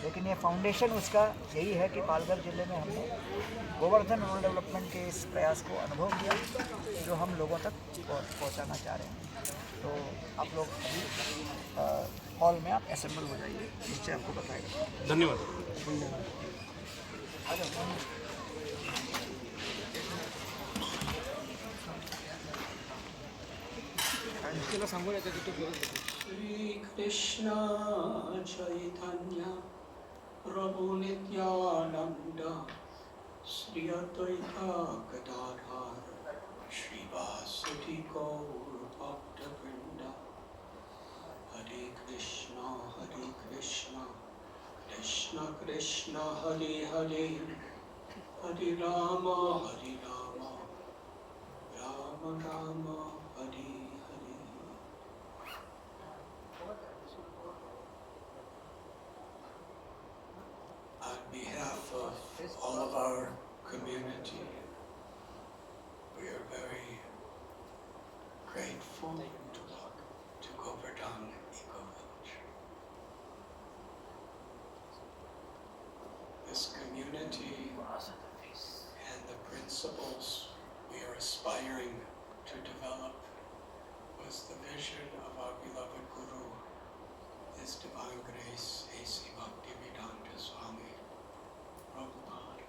लेकिन ये फाउंडेशन उसका यही है कि पालघर जिले में हमने गोवर्धन रूरल डेवलपमेंट के इस प्रयास को अनुभव किया जो हम लोगों तक पहुंचाना चाह रहे हैं। तो आप लोग अभी हॉल में आप असेंबल हो जाइए, नीचे आपको बताएगा। धन्यवाद। Shri Krishna Chaitanya Prabhu Nityananda Shri Advaita Gadadhar Shri Vasudhi Gaur Bhaktavrinda Hare Krishna Krishna Krishna Hare Hare Hare Rama Rama Rama Hare On behalf of all of our community, we are very grateful to Govardhan Eco Village. This community and the principles we are aspiring to develop was the vision of our beloved Guru, His Divine Grace, A.C. Bhaktivedanta Swami Prabhupada,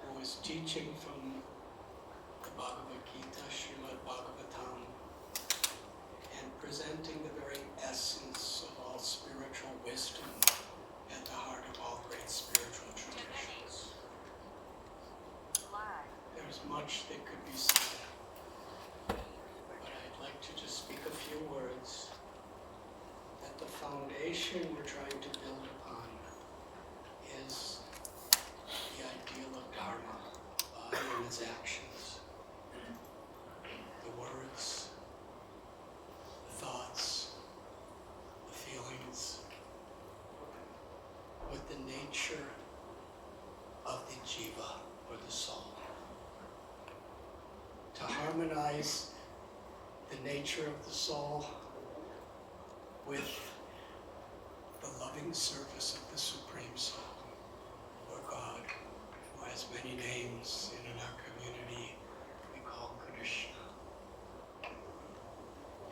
who was teaching from the Bhagavad Gita, Srimad Bhagavatam, and presenting the very essence of all spiritual wisdom at the heart of all great spiritual traditions. There's much that could be said, but I'd like to just speak a few words that the foundation we're trying to build upon is the ideal of Dharma, body and its actions, the words, the thoughts, the feelings, with the nature of the jiva, or the soul. To harmonize the nature of the soul with the loving service of the Supreme Soul, or God, who has many names, and in our community we call Krishna.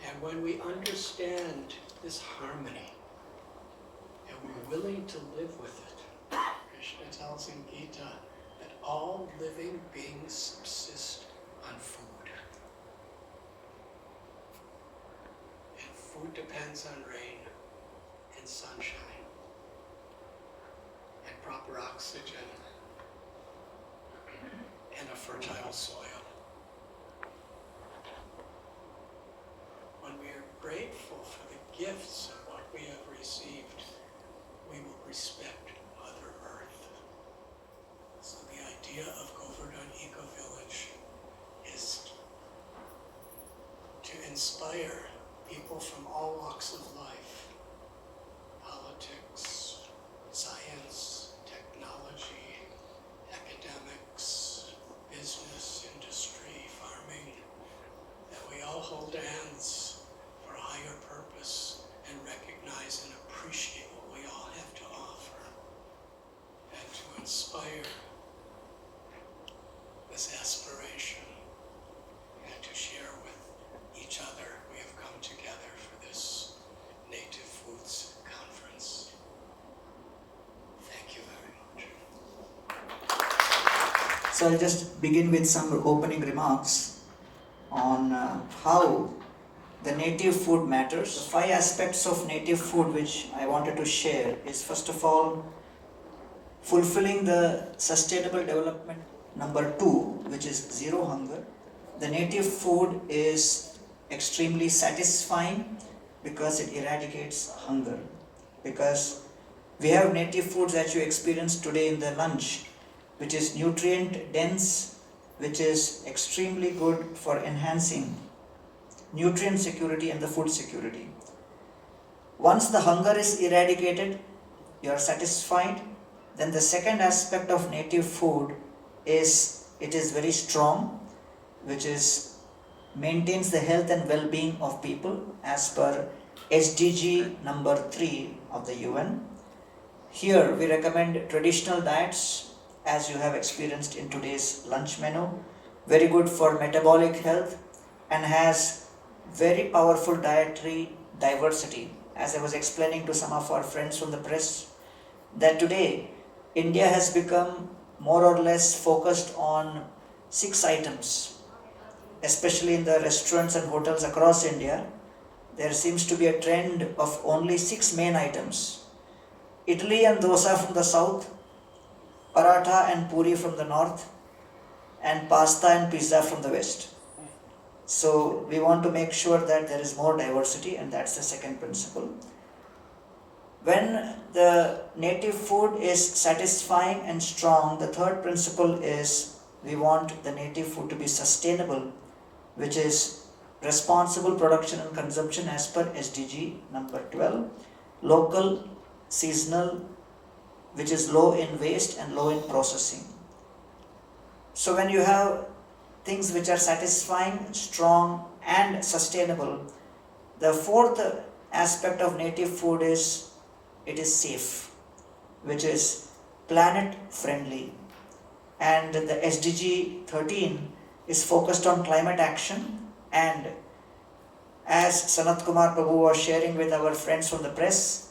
And when we understand this harmony, and we're willing to live with it, Krishna tells in Gita that all living beings subsist on food. And food depends on rain and sunshine and proper oxygen and a fertile soil. When we are grateful for the gifts of what we have received, we will respect Mother Earth. So the idea of Govardhan Eco Village is to inspire people from all walks of life, politics, science, technology, academics, business, industry, farming, that we all hold hands for a higher purpose and recognize and appreciate what we all have to offer, and to inspire this aspiration and to share with each other. We have come together for this Native Foods Conference. Thank you very much. So I'll just begin with some opening remarks on how the native food matters. The 5 aspects of native food which I wanted to share is, first of all, fulfilling the sustainable development number 2, which is zero hunger. The native food is extremely satisfying because it eradicates hunger. Because we have native foods that you experienced today in the lunch, which is nutrient dense, which is extremely good for enhancing nutrient security and the food security. Once the hunger is eradicated, you are satisfied, then the second aspect of native food is it is very strong, which is maintains the health and well-being of people as per SDG number 3 of the UN. Here we recommend traditional diets as you have experienced in today's lunch menu. Very good for metabolic health and has very powerful dietary diversity. As I was explaining to some of our friends from the press, that today India has become more or less focused on 6 items, especially in the restaurants and hotels across India. There seems to be a trend of only 6 main items: idli and dosa from the south, paratha and puri from the north, and pasta and pizza from the west. So we want to make sure that there is more diversity, and that's the second principle. When the native food is satisfying and strong, the third principle is we want the native food to be sustainable, which is responsible production and consumption as per SDG number 12, local, seasonal, which is low in waste and low in processing. So when you have things which are satisfying, strong and sustainable, the fourth aspect of native food is it is safe, which is planet friendly. And the SDG 13 is focused on climate action, and as Sanat Kumar Prabhu was sharing with our friends from the press,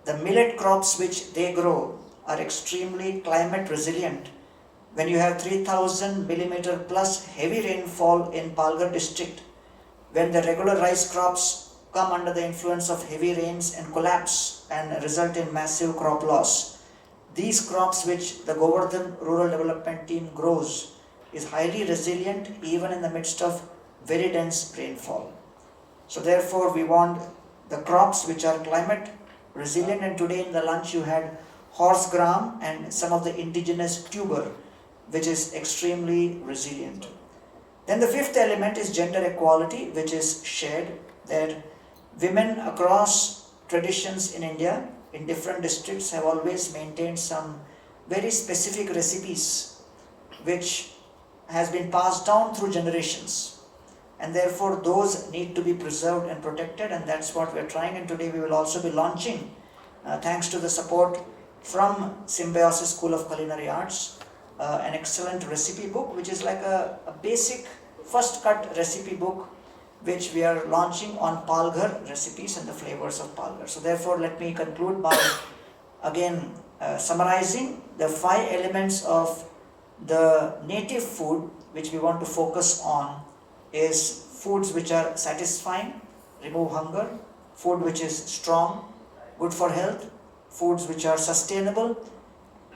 the millet crops which they grow are extremely climate resilient. When you have 3000 millimeter plus heavy rainfall in Palghar district, when the regular rice crops come under the influence of heavy rains and collapse and result in massive crop loss, these crops which the Govardhan Rural Development Team grows is highly resilient even in the midst of very dense rainfall. So therefore we want the crops which are climate resilient, and today in the lunch you had horse gram and some of the indigenous tuber which is extremely resilient. Then the fifth element is gender equality, which is shared, that women across traditions in India in different districts have always maintained some very specific recipes which has been passed down through generations, and therefore those need to be preserved and protected, and that's what we're trying. And today we will also be launching, thanks to the support from Symbiosis School of Culinary Arts, an excellent recipe book which is like a basic first cut recipe book which we are launching on Palghar recipes and the flavors of Palghar. So therefore let me conclude by again summarizing the 5 elements of the native food which we want to focus on is foods which are satisfying, remove hunger, food which is strong, good for health, foods which are sustainable,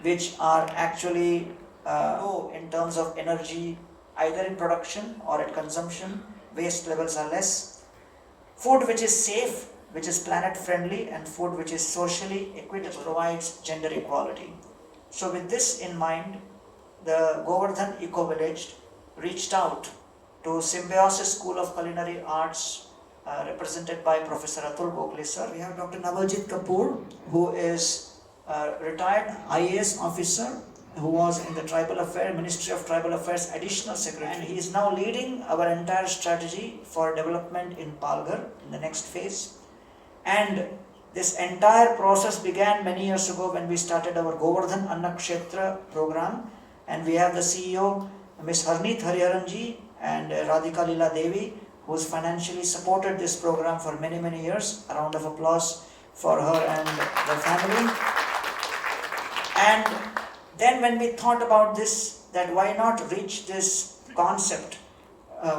which are actually low in terms of energy either in production or at consumption, waste levels are less, food which is safe, which is planet friendly, and food which is socially equitable, provides gender equality. So with this in mind, the Govardhan Eco Village reached out to Symbiosis School of Culinary Arts, represented by Professor Atul Gokhale sir. We have Dr. Navaljeet Kapoor, who is a retired IAS officer who was in the Tribal Affairs, Ministry of Tribal Affairs Additional Secretary, and he is now leading our entire strategy for development in Palghar in the next phase. And this entire process began many years ago when we started our Govardhan Annakshetra program, and we have the CEO Ms. Harneet Hariharanji and Radhika Leela Devi, who has financially supported this program for many years. A round of applause for her and the family. And then when we thought about this, that why not reach this concept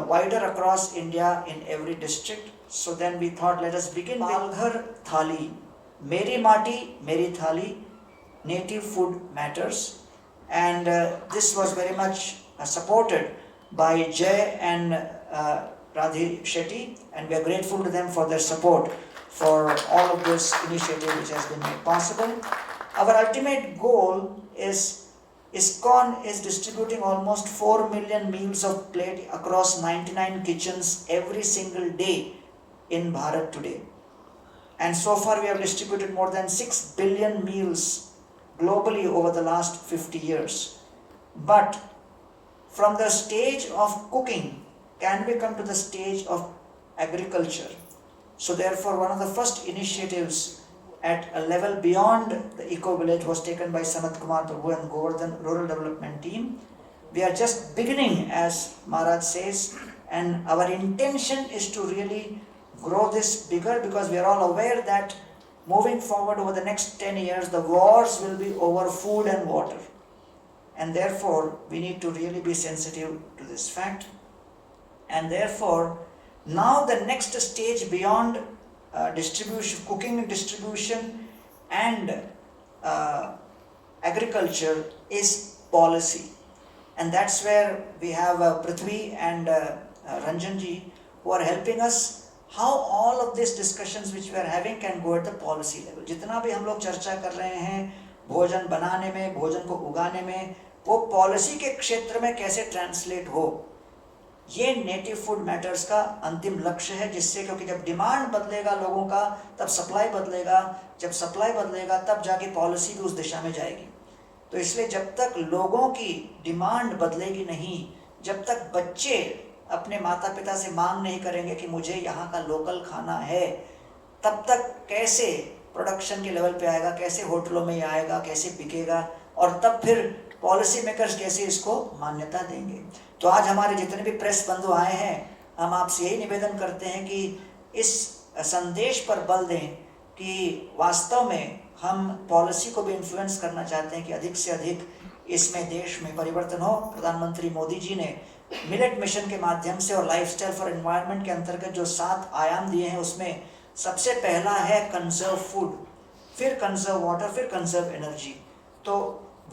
wider across India in every district, so then we thought let us begin with Palghar Thali, Meri Mati, Meri Thali, native food matters, and this was very much supported by Jay and Radhi Shetty, and we are grateful to them for their support for all of this initiative which has been made possible. Our ultimate goal is ISKCON is distributing almost 4 million meals of plate across 99 kitchens every single day in Bharat today. And so far we have distributed more than 6 billion meals globally over the last 50 years. But from the stage of cooking, can we come to the stage of agriculture? So therefore one of the first initiatives at a level beyond the eco village was taken by Sanat Kumar Prabhu and Govardhan Rural Development Team. We are just beginning, as Maharaj says, and our intention is to really grow this bigger, because we are all aware that moving forward over the next 10 years, the wars will be over food and water. And therefore, we need to really be sensitive to this fact. And therefore, now the next stage beyond distribution, cooking and distribution and agriculture is policy. And that's where we have Prithvi and Ranjanji who are helping us how all of these discussions which we are having can go at the policy level. जितना भी हम लोग चर्चा कर रहे हैं भोजन बनाने में, भोजन को उगाने में, वो पॉलिसी के क्षेत्र में कैसे ट्रांसलेट हो, ये नेटिव फूड मैटर्स का अंतिम लक्ष्य है. जिससे, क्योंकि जब डिमांड बदलेगा लोगों का तब सप्लाई बदलेगा, जब सप्लाई बदलेगा तब जाके पॉलिसी भी उस दिशा में जाएगी. तो इसलिए जब तक लोगों की डिमांड बदलेगी नहीं, जब तक बच्चे अपने माता पिता से मांग नहीं करेंगे कि मुझे यहाँ का लोकल खाना है, तब तक कैसे प्रोडक्शन के लेवल पे आएगा, कैसे होटलों में आएगा, कैसे बिकेगा, और तब फिर पॉलिसी मेकर्स कैसे इसको मान्यता देंगे. तो आज हमारे जितने भी प्रेस बंधु आए हैं, हम आपसे यही निवेदन करते हैं कि इस संदेश पर बल दें कि वास्तव में हम पॉलिसी को भी इन्फ्लुएंस करना चाहते हैं कि अधिक से अधिक इसमें देश में परिवर्तन हो. प्रधानमंत्री मोदी जी ने मिलेट मिशन के माध्यम से और लाइफस्टाइल फॉर एनवायरनमेंट के अंतर्गत जो 7 आयाम दिए हैं, उसमें सबसे पहला है कंजर्व फूड, फिर कंजर्व वाटर, फिर कंजर्व एनर्जी. तो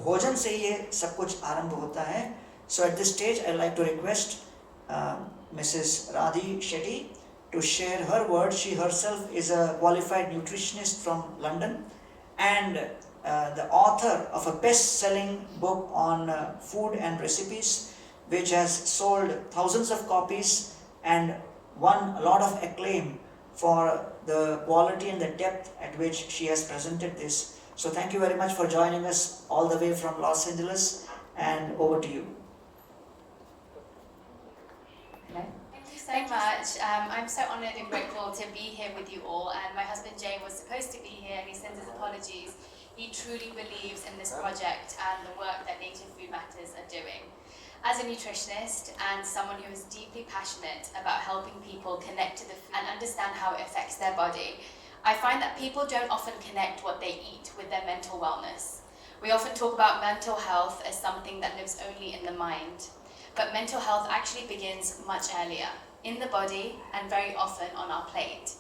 भोजन से ही ये सब कुछ आरंभ होता है. So at this stage I like to request Mrs Radhi Shetty to share her words. She herself is a qualified nutritionist from London and the author of a best-selling book on food and recipes, which has sold thousands of copies and won a lot of acclaim for the quality and the depth at which she has presented this. So thank you very much for joining us all the way from Los Angeles, and over to you. Thank you so much. I'm so honoured and grateful to be here with you all, and my husband Jay was supposed to be here and he sends his apologies. He truly believes in this project and the work that Native Food Matters are doing. As a nutritionist and someone who is deeply passionate about helping people connect to the food and understand how it affects their body, I find that people don't often connect what they eat with their mental wellness. We often talk about mental health as something that lives only in the mind, but mental health actually begins much earlier, in the body and very often on our plate.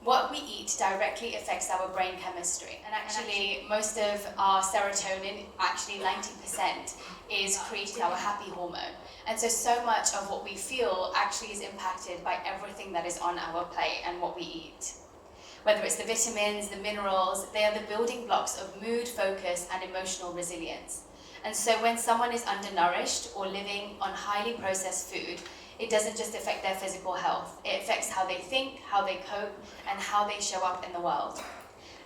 What we eat directly affects our brain chemistry, and actually most of our serotonin, actually 90%, is created our happy hormone. And so much of what we feel actually is impacted by everything that is on our plate and what we eat. Whether it's the vitamins, the minerals, they are the building blocks of mood, focus and emotional resilience. And so when someone is undernourished or living on highly processed food, it doesn't just affect their physical health, it affects how they think, how they cope, and how they show up in the world.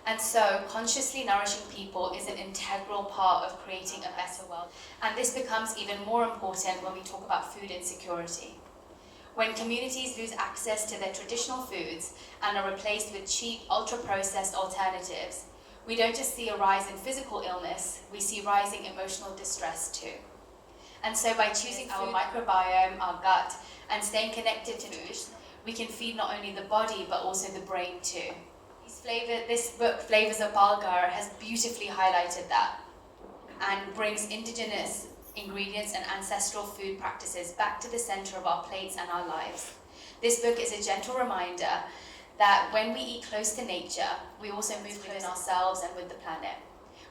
And so consciously nourishing people is an integral part of creating a better world. And this becomes even more important when we talk about food insecurity. When communities lose access to their traditional foods and are replaced with cheap, ultra-processed alternatives, we don't just see a rise in physical illness, we see rising emotional distress too. And so by choosing our microbiome, our gut, and staying connected to food, we can feed not only the body, but also the brain too. This book, Flavors of Balgar, has beautifully highlighted that and brings indigenous ingredients and ancestral food practices back to the center of our plates and our lives. This book is a gentle reminder that when we eat close to nature, we also move within ourselves and with the planet.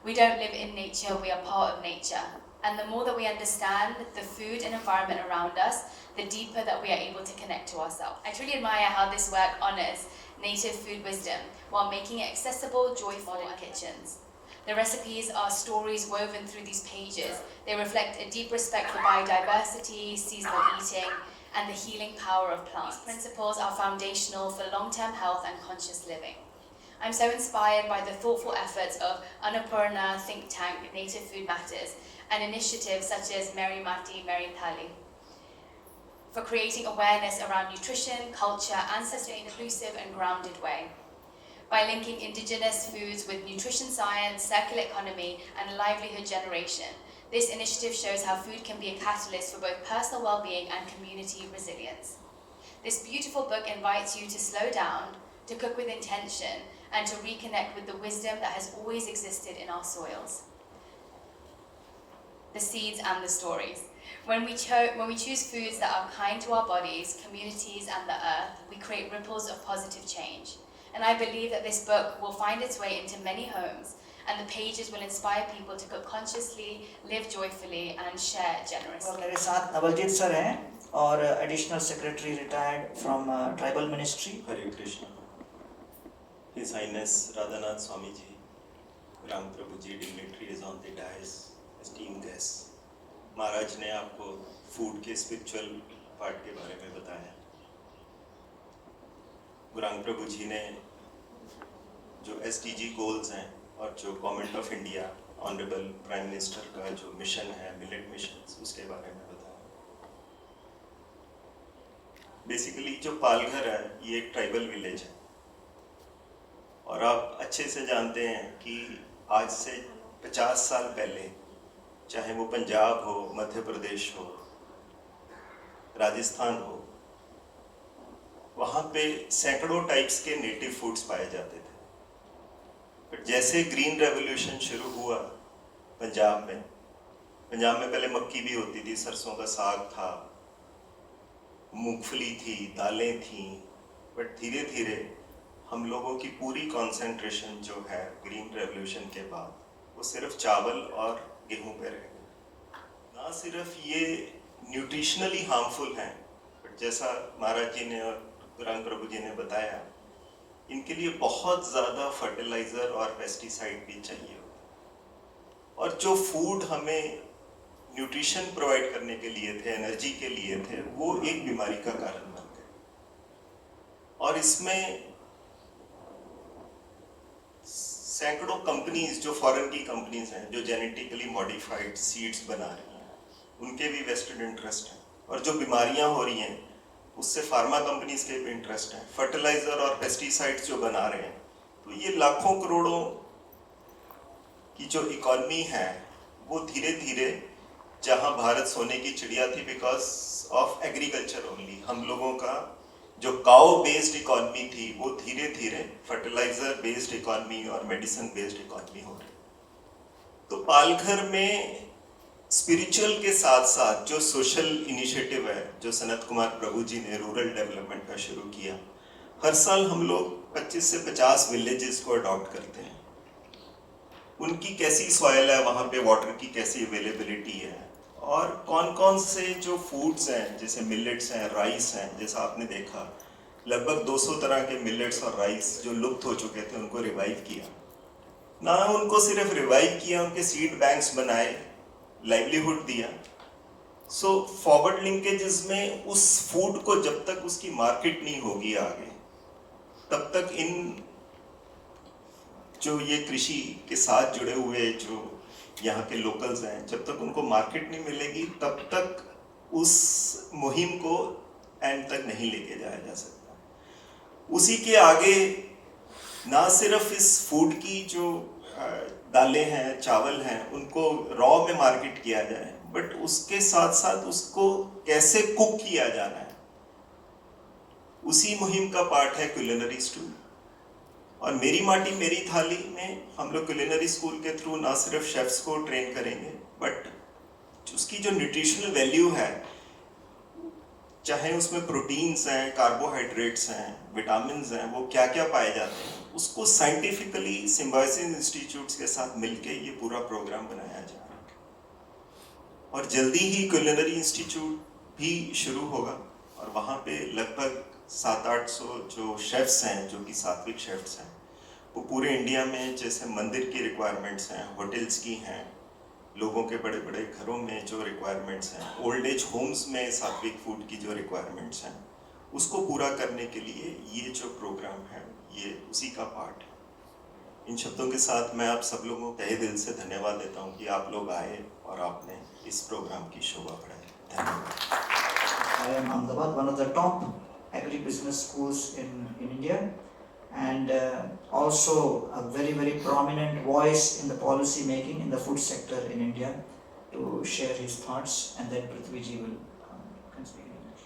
We don't live in nature, we are part of nature. And the more that we understand the food and environment around us, the deeper that we are able to connect to ourselves. I truly admire how this work honors native food wisdom while making it accessible, joyful in kitchens. The recipes are stories woven through these pages. They reflect a deep respect for biodiversity, seasonal eating, and the healing power of plants. These principles are foundational for long-term health and conscious living. I'm so inspired by the thoughtful efforts of Annapurna Think Tank, Native Food Matters, and initiatives such as Meri Mati, Meri Thali, for creating awareness around nutrition, culture, and such an inclusive and grounded way. by linking indigenous foods with nutrition science, circular economy, and livelihood generation. This initiative shows how food can be a catalyst for both personal well-being and community resilience. This beautiful book invites you to slow down, to cook with intention, and to reconnect with the wisdom that has always existed in our soils. The seeds and the stories. When we choose foods that are kind to our bodies, communities, and the earth, we create ripples of positive change. And I believe that this book will find its way into many homes, and the pages will inspire people to cook consciously, live joyfully, and share और generously. मेरे साथ Navaljeet sir हैं और additional secretary retired from tribal ministry. Hare Krishna. His Highness Radhanath Swami Ji, Ram Prabhu Ji, dignitary is on the dais, esteemed guests. महाराज ने आपको food के spiritual part के बारे में बताया. गुरांग प्रभु जी ने जो SDG गोल्स हैं और जो government of India honourable prime minister का जो मिशन है मिलेट मिशन, उसके बारे में बताया. बेसिकली जो पालघर है ये एक ट्राइबल विलेज है और आप अच्छे से जानते हैं कि आज से 50 साल पहले, चाहे वो पंजाब हो, मध्य प्रदेश हो, राजस्थान हो, वहाँ पे सैकड़ों टाइप्स के नेटिव फूड्स पाए जाते थे. बट जैसे ग्रीन रेवोल्यूशन शुरू हुआ पंजाब में पहले मक्की भी होती थी, सरसों का साग था, मूंगफली थी, दालें थीं. बट धीरे धीरे हम लोगों की पूरी कंसंट्रेशन जो है ग्रीन रेवोल्यूशन के बाद वो सिर्फ चावल और गेहूं पे रह गए. ना सिर्फ ये न्यूट्रिशनली हार्मफुल हैं, बट जैसा महाराज जी ने और गुरांग प्रभु जी ने बताया, इनके लिए बहुत ज़्यादा फर्टिलाइज़र और पेस्टिसाइड भी चाहिए. और जो फूड हमें न्यूट्रिशन प्रोवाइड करने के लिए थे, एनर्जी के लिए थे, वो एक बीमारी का कारण बन गए. और इसमें सैकड़ों कंपनीज जो फॉरेन की कंपनीज हैं, जो जेनेटिकली मॉडिफाइड सीड्स बना रही हैं, उनके भी वेस्टेड इंटरेस्ट हैं. और जो बीमारियां हो रही हैं उससे फार्मा कंपनीज के भी इंटरेस्ट हैं. फर्टिलाइजर और पेस्टिसाइड्स जो बना रहे हैं, तो ये लाखों करोड़ों की जो इकॉनमी है वो धीरे धीरे, जहां भारत सोने की चिड़िया थी बिकॉज ऑफ एग्रीकल्चर ओनली, हम लोगों का जो काउ बेस्ड इकॉनमी थी वो धीरे धीरे फर्टिलाइजर बेस्ड इकॉनमी और मेडिसिन बेस्ड इकॉनमी हो रही. तो पालघर में स्पिरिचुअल के साथ साथ जो सोशल इनिशिएटिव है, जो सनत कुमार प्रभु जी ने रूरल डेवलपमेंट का शुरू किया, हर साल हम लोग 25 से 50 विलेजेस को अडॉप्ट करते हैं. उनकी कैसी सॉइल है, वहाँ पे वाटर की कैसी अवेलेबिलिटी है, और कौन कौन से जो फूड्स हैं, जैसे मिलेट्स हैं, राइस हैं, जैसा आपने देखा लगभग 200 तरह के मिलेट्स और राइस जो लुप्त हो चुके थे उनको रिवाइव किया. ना उनको सिर्फ रिवाइव किया, उनके सीड बैंक्स बनाए, लाइवलीहुड दिया. सो फॉरवर्ड लिंकेजेस में उस फूड को जब तक उसकी मार्केट नहीं होगी आगे, तब तक इन जो ये कृषि के साथ जुड़े हुए जो यहाँ के लोकल्स हैं, जब तक उनको मार्केट नहीं मिलेगी तब तक उस मुहिम को एंड तक नहीं लेके जाया जा सकता. उसी के आगे ना सिर्फ इस फूड की जो दालें हैं, चावल हैं, उनको रॉ में मार्केट किया जाए, बट उसके साथ साथ उसको कैसे कुक किया जाना है, उसी मुहिम का पार्ट है कुलिनरी स्कूल. और मेरी माटी मेरी थाली में हम लोग कुलिनरी स्कूल के थ्रू ना सिर्फ शेफ्स को ट्रेन करेंगे, बट उसकी जो न्यूट्रिशनल वैल्यू है, चाहे उसमें प्रोटीन्स हैं, कार्बोहाइड्रेट्स हैं, विटामिन्स हैं, वो क्या क्या पाए जाते हैं, उसको साइंटिफिकली सिम्बायोसिस इंस्टीट्यूट्स के साथ मिलके ये पूरा प्रोग्राम बनाया जा रहा है. और जल्दी ही कुलिनरी इंस्टीट्यूट भी शुरू होगा और वहाँ पे लगभग 700-800 जो शेफ्स हैं, जो कि सात्विक शेफ्स हैं, वो पूरे इंडिया में जैसे मंदिर की रिक्वायरमेंट्स हैं, होटल्स की हैं, लोगों के बड़े बड़े घरों में जो रिक्वायरमेंट्स हैं, ओल्ड एज होम्स में सात्विक फूड की जो रिक्वायरमेंट्स हैं, उसको पूरा करने के लिए ये जो प्रोग्राम है ये उसी का पार्ट है. इन शब्दों के साथ मैं आप सब लोगों को तहे दिल से धन्यवाद देता हूँ कि आप लोग आए और आपने इस प्रोग्राम की शोभा बढ़ाई. धन्यवाद. I am Ahmedabad, one of the top agribusiness schools in India. and also a very, very prominent voice in the policy making in the food sector in India, to share his thoughts, and then Prithviji will can speak in English.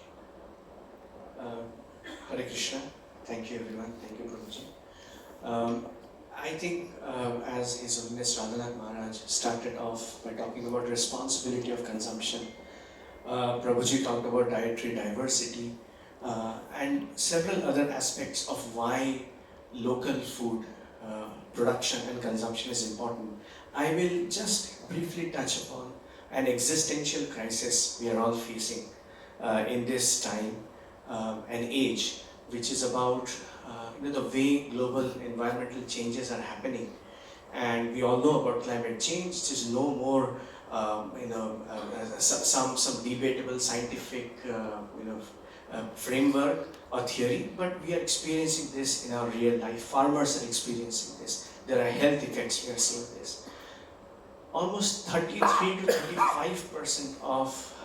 Hare Krishna. Thank you everyone. Thank you Prabhuji. I think as His Holiness Radhanath Maharaj started off by talking about responsibility of consumption, Prabhuji talked about dietary diversity and several other aspects of why local food production and consumption is important. I will just briefly touch upon an existential crisis we are all facing in this time and age, which is about the way global environmental changes are happening. And we all know about climate change. There's no more some debatable scientific framework or theory, but we are experiencing this in our real life. Farmers are experiencing this. There are health effects, we are seeing this. Almost 33 to 35% of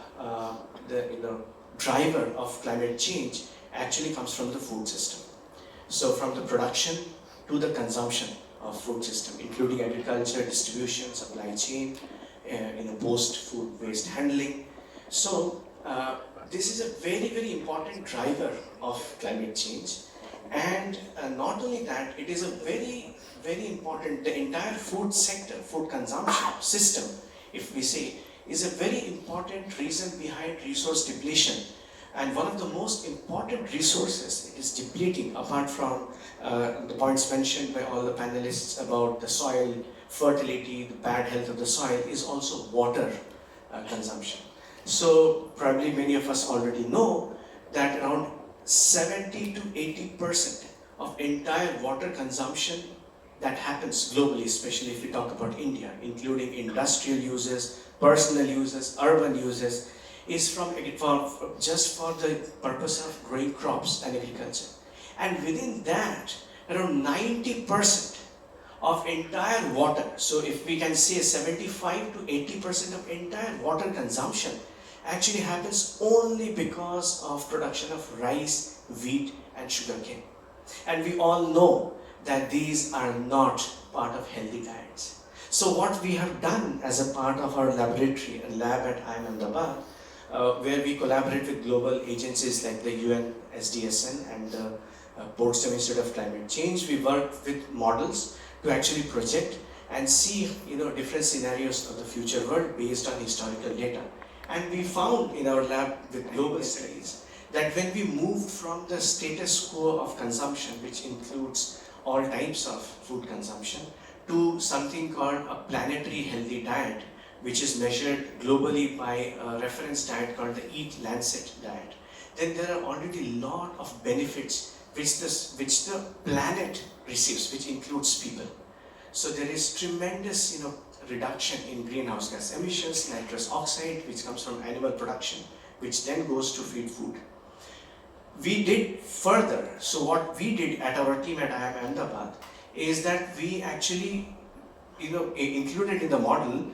the driver of climate change actually comes from the food system. So from the production to the consumption of food system, including agriculture, distribution, supply chain, post-food waste handling. So this is a very, very important driver of climate change. And not only that, it is a very, very important, the entire food sector, food consumption system, if we say, is a very important reason behind resource depletion. And one of the most important resources it is depleting, apart from the points mentioned by all the panelists about the soil fertility, the bad health of the soil, is also water consumption. So probably many of us already know that around 70 to 80% of entire water consumption that happens globally, especially if we talk about India, including industrial uses, personal uses, urban uses, is just for the purpose of growing crops and agriculture. And within that, around 90% of entire water, so if we can say 75 to 80% of entire water consumption actually happens only because of production of rice, wheat and sugarcane. And we all know that these are not part of healthy diets. So what we have done as a part of our laboratory, a lab at IIM Ahmedabad, where we collaborate with global agencies like the UN SDSN and the Potsdam Institute of Climate Change, we work with models to actually project and see different scenarios of the future world based on historical data. And we found in our lab with global studies that when we moved from the status quo of consumption, which includes all types of food consumption, to something called a planetary healthy diet, which is measured globally by a reference diet called the Eat Lancet diet, then there are already a lot of benefits which the planet receives, which includes people. So there is tremendous reduction in greenhouse gas emissions, nitrous oxide, which comes from animal production, which then goes to feed food. We did further, so what we did at our team at IIM Ahmedabad is that we actually included in the model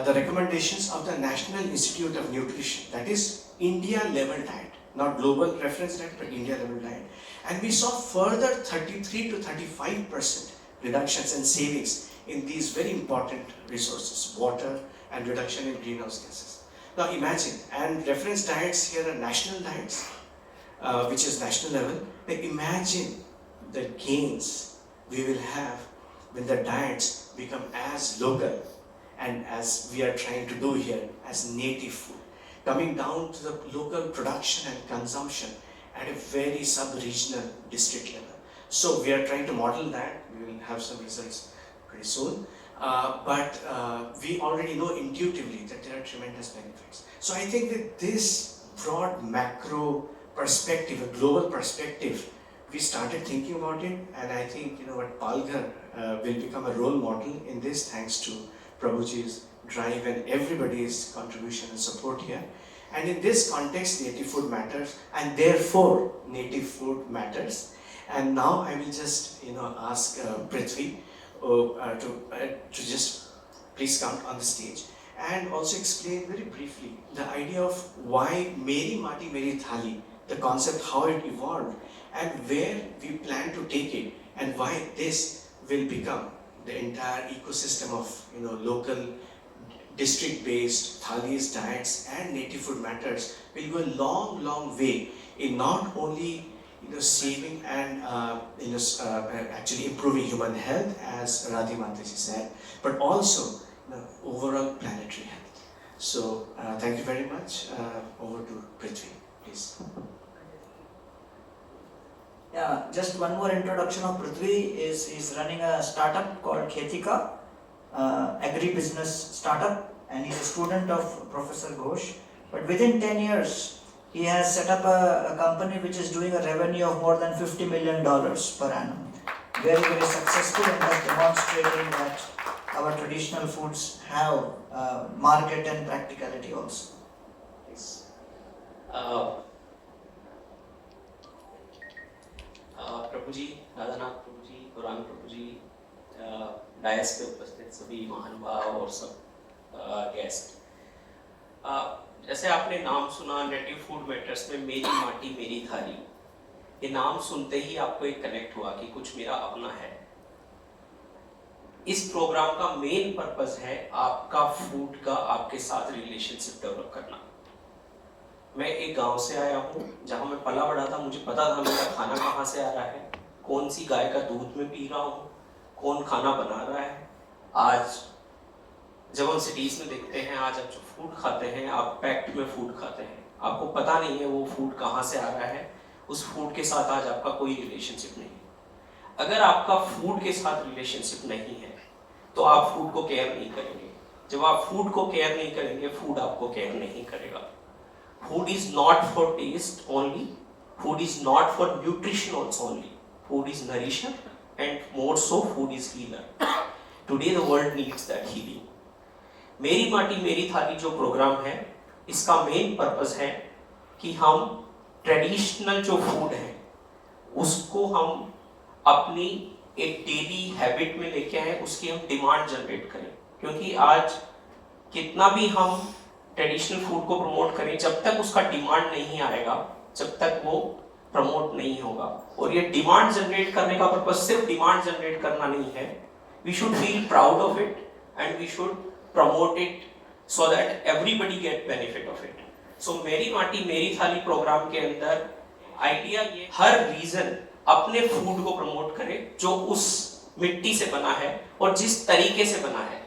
the recommendations of the National Institute of Nutrition, that is India level diet, not global reference diet, but India level diet. And we saw further 33 to 35% reductions and savings in these very important resources, water and reduction in greenhouse gases. Now imagine, and reference diets here are national diets, which is national level. Now imagine the gains we will have when the diets become as local and as we are trying to do here as native food, coming down to the local production and consumption at a very sub-regional district level. So we are trying to model that. We will have some results pretty soon. But we already know intuitively that there are tremendous benefits. So I think with this broad macro perspective, a global perspective, we started thinking about it, and I think what Palghar will become a role model in this, thanks to Prabhuji's drive and everybody's contribution and support here. And in this context, native food matters, and therefore native food matters. And now I will just ask Prithvi to just please come on the stage and also explain very briefly the idea of why Meri Mati Meri Thali the concept, how it evolved, and where we plan to take it, and why this will become the entire ecosystem of local district-based thalis, diets, and native food matters will go a long way in not only saving and actually improving human health, as Radhi Mataji said, but also overall planetary health. So thank you very much. Over to Prithvi, please. Yeah, just one more introduction of Prithvi is he's running a startup called Khetika, agri-business startup, and he's a student of Professor Ghosh. But within 10 years, he has set up a company which is doing a revenue of more than $50 million per annum. Very, very successful, and thus demonstrating that our traditional foods have market and practicality also. Please. Prabhu ji, Radhanath Prabhu ji, Puran Prabhu ji, dais पे उपस्थित सभी महानुभाव और सब guest, जैसे आपने नाम सुना नेटिव फूड मैटर्स में मेरी माटी मेरी थाली, ये नाम सुनते ही आपको एक कनेक्ट हुआ कि कुछ मेरा अपना है। इस प्रोग्राम का मेन पर्पस है आपका फूड का आपके साथ रिलेशनशिप डेवलप करना। मैं एक गांव से आया हूँ जहाँ मैं पला बड़ा था, मुझे पता था मेरा खाना कहाँ से आ रहा है, कौन सी गाय का दूध में पी रहा हूँ, कौन खाना बना रहा है। आज जब हम सिटीज में देखते हैं, आज आप जो फूड खाते हैं आप पैक्ड में फूड खाते हैं, आपको पता नहीं है वो फूड कहाँ से आ रहा है, उस फूड के साथ आज आपका कोई रिलेशनशिप नहीं है। अगर आपका फूड के साथ रिलेशनशिप नहीं है तो आप फूड को केयर नहीं करेंगे। जब आप फूड को केयर नहीं करेंगे, फूड आपको केयर नहीं करेगा। Food is not for taste only, food is not for nutrition also only, food is nourisher and more so food is healer. Today the world needs that healing. मेरी माटी मेरी थाली जो प्रोग्राम है, इसका मेन पर्पस है कि हम ट्रेडिशनल जो फूड है उसको हम अपनी एक डेली हैबिट में लेके आए, उसकी हम डिमांड जनरेट करें। क्योंकि आज कितना भी हम ट्रेडिशनल फूड को प्रमोट करें, जब तक उसका डिमांड नहीं आएगा, जब तक वो प्रमोट नहीं होगा। और ये डिमांड जनरेट करने का पर्पस सिर्फ डिमांड जनरेट करना नहीं है, we should feel proud of it and we should promote it so that everybody get benefit of it. So मेरी माटी मेरी थाली प्रोग्राम के अंदर आइडिया ये हर रीजन अपने फूड को प्रमोट करे जो उस मिट्टी से बना है और जिस तरीके से बना है।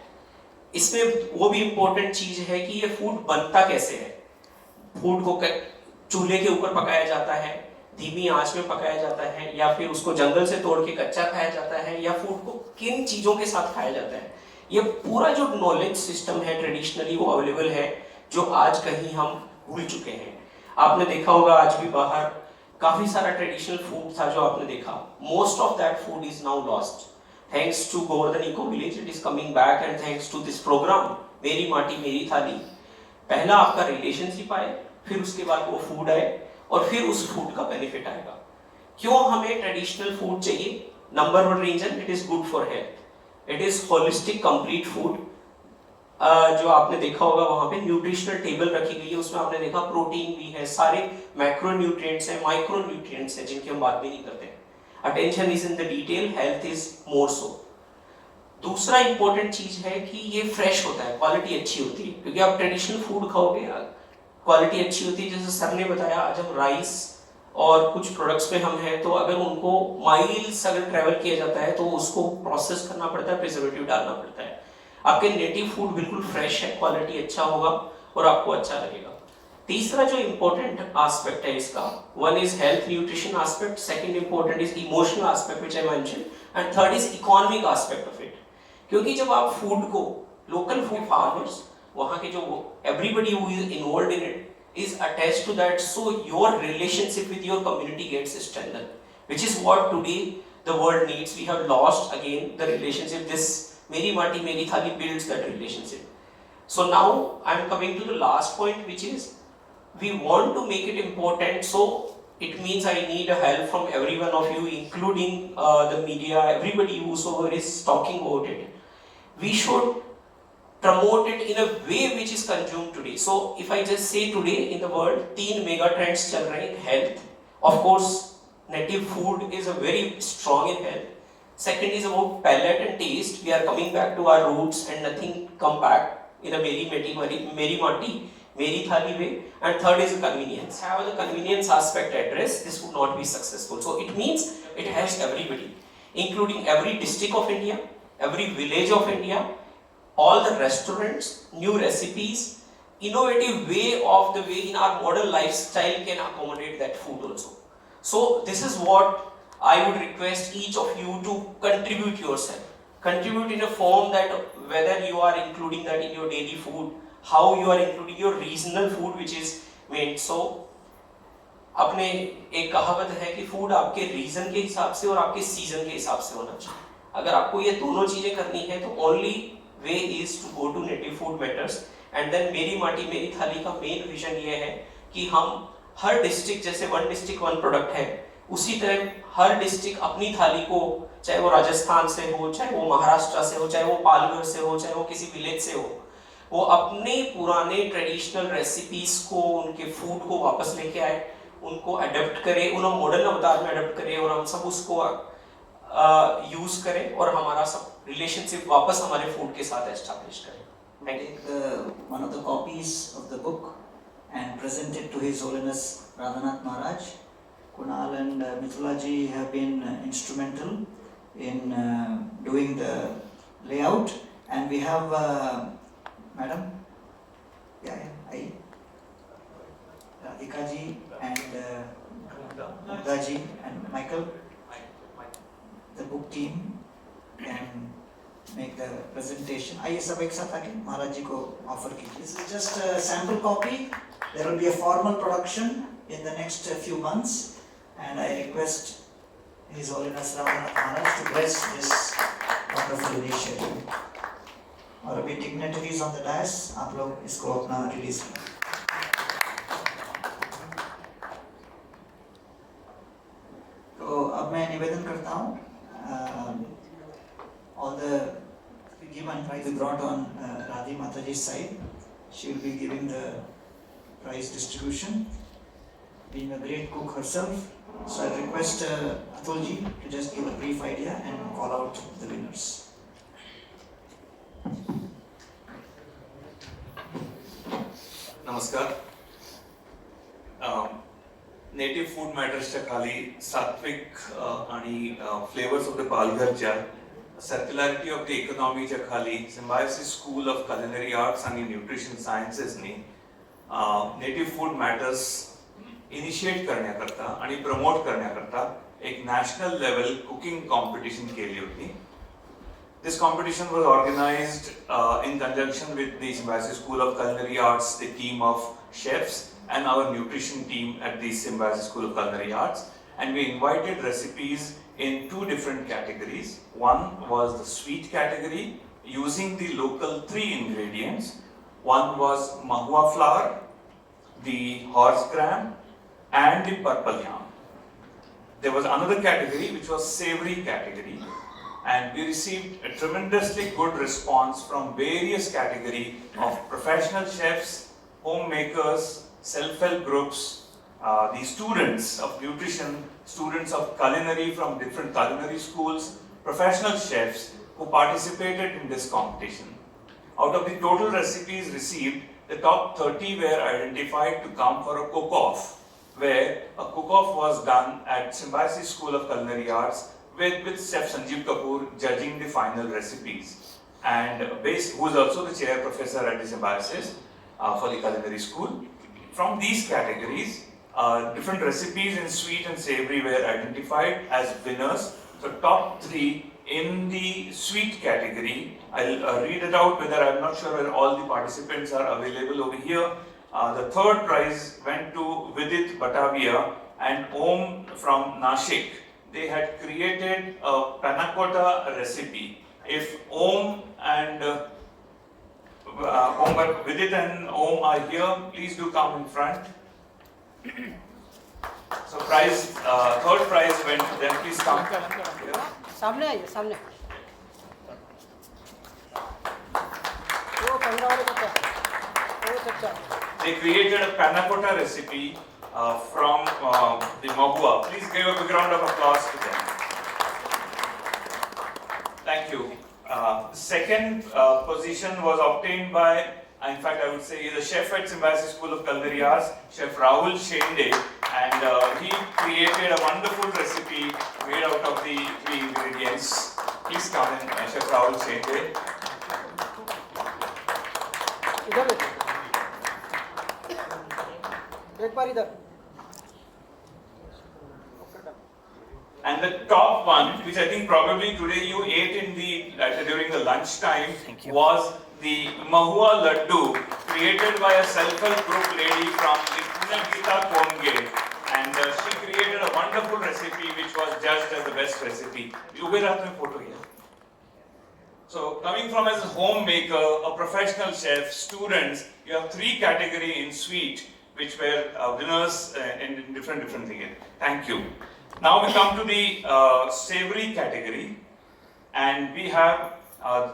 इसमें वो भी इम्पोर्टेंट चीज है कि ये फूड बनता कैसे है। फूड को चूल्हे के ऊपर पकाया जाता है, धीमी आंच में पकाया जाता है, या फिर उसको जंगल से तोड़ के कच्चा खाया जाता है, या फूड को किन चीजों के साथ खाया जाता है। ये पूरा जो नॉलेज सिस्टम है ट्रेडिशनली वो अवेलेबल है, जो आज कहीं हम भूल चुके हैं। आपने देखा होगा आज भी बाहर काफी सारा ट्रेडिशनल फूड था जो आपने देखा, most of that food is now lost. Thanks to Govardhan Eco Village, it is coming back, and thanks to this program, मेरी माटी मेरी थाली, पहला आपका रिलेशनशिप आए, फिर उसके बाद वो फूड आए, और फिर उस फूड का बेनिफिट आएगा। क्यों हमें ट्रेडिशनल फूड चाहिए? Number one reason, it is good for health, it is holistic complete food. जो आपने देखा होगा वहां पे न्यूट्रिशनल टेबल रखी गई है, उसमें आपने देखा प्रोटीन भी है, सारे मैक्रो न्यूट्रिएंट्स हैं, माइक्रो न्यूट्रिएंट्स हैं जिनकी हम बात भी नहीं करते। Attention is in the detail, health is more so. दूसरा इंपॉर्टेंट चीज है कि ये फ्रेश होता है, क्वालिटी अच्छी होती है, क्योंकि आप ट्रेडिशनल फूड खाओगे क्वालिटी अच्छी होती है। जैसे सर ने बताया, आज हम राइस और कुछ प्रोडक्ट्स पे हम हैं, तो अगर उनको माइल्स अगर ट्रेवल किया जाता है तो उसको प्रोसेस करना पड़ता है, प्रिजर्वेटिव डालना पड़ता है। आपके नेटिव फूड बिल्कुल फ्रेश है, क्वालिटी अच्छा होगा और आपको अच्छा लगेगा। तीसरा जो इम्पोर्टेंट एस्पेक्ट है इसका, one is health nutrition aspect, second important is emotional aspect which I mention, and third is economic aspect of it. क्योंकि जब आप फूड को लोकल फूड फार्मर्स, वहां के जो everybody who is involved in it is attached to that, so your relationship with your community gets strengthened, which is what today the world needs. We have lost again the relationship, this मेरी माटी मेरी थाली builds that relationship. So now I am coming to the last point, which is we want to make it important, so it means I need a help from every one of you, including the media, everybody whosoever is talking about it. We should promote it in a way which is consumed today. So if I just say today in the world 3 mega trends चल रहे हैं health. Of course, native food is a very strong in health. Second is about palate and taste. We are coming back to our roots and nothing come back in a meri mati, meri thali way. And third is convenience. Have the convenience aspect addressed, this would not be successful. So it means it has everybody, including every district of India, every village of India, all the restaurants, new recipes, innovative way of the way in our modern lifestyle can accommodate that food also. So this is what I would request each of you to contribute yourself. Contribute in a form that whether you are including that in your daily food, how you are including your regional food which is made. So अपने एक कहावत है कि food आपके reason के हिसाब से और आपके सीजन के हिसाब से होना चाहिए. अगर आपको ये दोनों चीजें करनी है तो only way is to go to native food matters. And then मेरी माटी मेरी थाली का मेन विजन ये है कि हम हर डिस्ट्रिक्ट, जैसे वन डिस्ट्रिक्ट वन प्रोडक्ट है, उसी तरह हर डिस्ट्रिक्ट अपनी थाली को, चाहे वो राजस्थान से हो, चाहे वो महाराष्ट्र से हो, चाहे वो पालघर से हो, चाहे वो किसी विलेज से हो, वो अपने पुराने ट्रेडिशनल रेसिपीज को, उनके फूड को वापस लेके आए, उनको अडेप्ट करें, उन्हें मॉडर्न अवतार में अडेप्ट करें और हम सब उसको यूज करें और हमारा सब रिलेशनशिप वापस हमारे फूड के साथ एस्टैब्लिश करें. Take one of the copies of the book and present it to His Holiness Radhanath Maharaj. Kunal and Mithula ji have been instrumental in doing the layout, and we have Madam, Radhika ji and Mugdha ji and Michael, the book team can make the presentation. आइए सब एक साथ आके महाराज जी को offer कीजिए. This is just a sample copy. There will be a formal production in the next few months, and I request His Holiness Radhanath Maharaj to bless this wonderful initiative. और अभी dignitaries on the dais, आप लोग इसको अपना release करें. तो अब मैं निवेदन करता हूँ, all the given prize we brought on Radhi Mataji's side. She will be giving the prize distribution, being a great cook herself. So I request Atul ji to just give a brief idea and call out the winners. नमस्कार. Native food मॅटर्सच्या खाली सात्विक आणि flavours of the पालघरच्या circularity of the इकॉनॉमीच्या खाली symbiosis school of culinary arts आणि nutrition सायन्सेसनी नेटिव्ह फूड मॅटर्स इनिशिएट करण्याकरता आणि प्रमोट करण्याकरता एक नॅशनल लेवल कुकिंग कॉम्पिटिशन केली होती. This competition was organized in conjunction with the Symbiosis School of Culinary Arts, the team of chefs, and our nutrition team at the Symbiosis School of Culinary Arts. And we invited recipes in two different categories. One was the sweet category, using the local 3 ingredients. One was mahua flour, the horse gram, and the purple yam. There was another category which was savory category. And we received a tremendously good response from various categories of professional chefs, homemakers, self-help groups, the students of nutrition, students of culinary from different culinary schools, professional chefs who participated in this competition. Out of the total recipes received, the top 30 were identified to come for a cook-off, where a cook-off was done at Symbiosis School of Culinary Arts with Chef Sanjeev Kapoor judging the final recipes, and who is also the chair professor at the Symbiosis for the culinary school. From these categories, different recipes in sweet and savory were identified as winners. So top 3 in the sweet category, I'll read it out whether I'm not sure whether all the participants are available over here. The third prize went to Vidit Batavia and Om from Nashik. They had created a panna cotta recipe. If Om and Vidit and Om are here, please do come in front. So third prize went to them. Please come. सामने आइए, सामने. वो They created a panna cotta recipe from the mahua. Please give a big round of applause to them. Thank you. Second position was obtained by, in fact, I would say, he's a chef at Symbiosis School of Culinary Arts, Chef Rahul Shende, and he created a wonderful recipe made out of the ingredients. Please come in, Chef Rahul Shende. इधर एक बार इधर And the top one, which I think probably today you ate in during the lunch time, was the Mahua Laddu, created by a self-help group lady from Punagita Konge. And she created a wonderful recipe which was judged as the best recipe. You will have my photo here. So coming from as a homemaker, a professional chef, students, you have 3 categories in sweet which were winners in different things. Thank you. Now we come to the savory category, and we have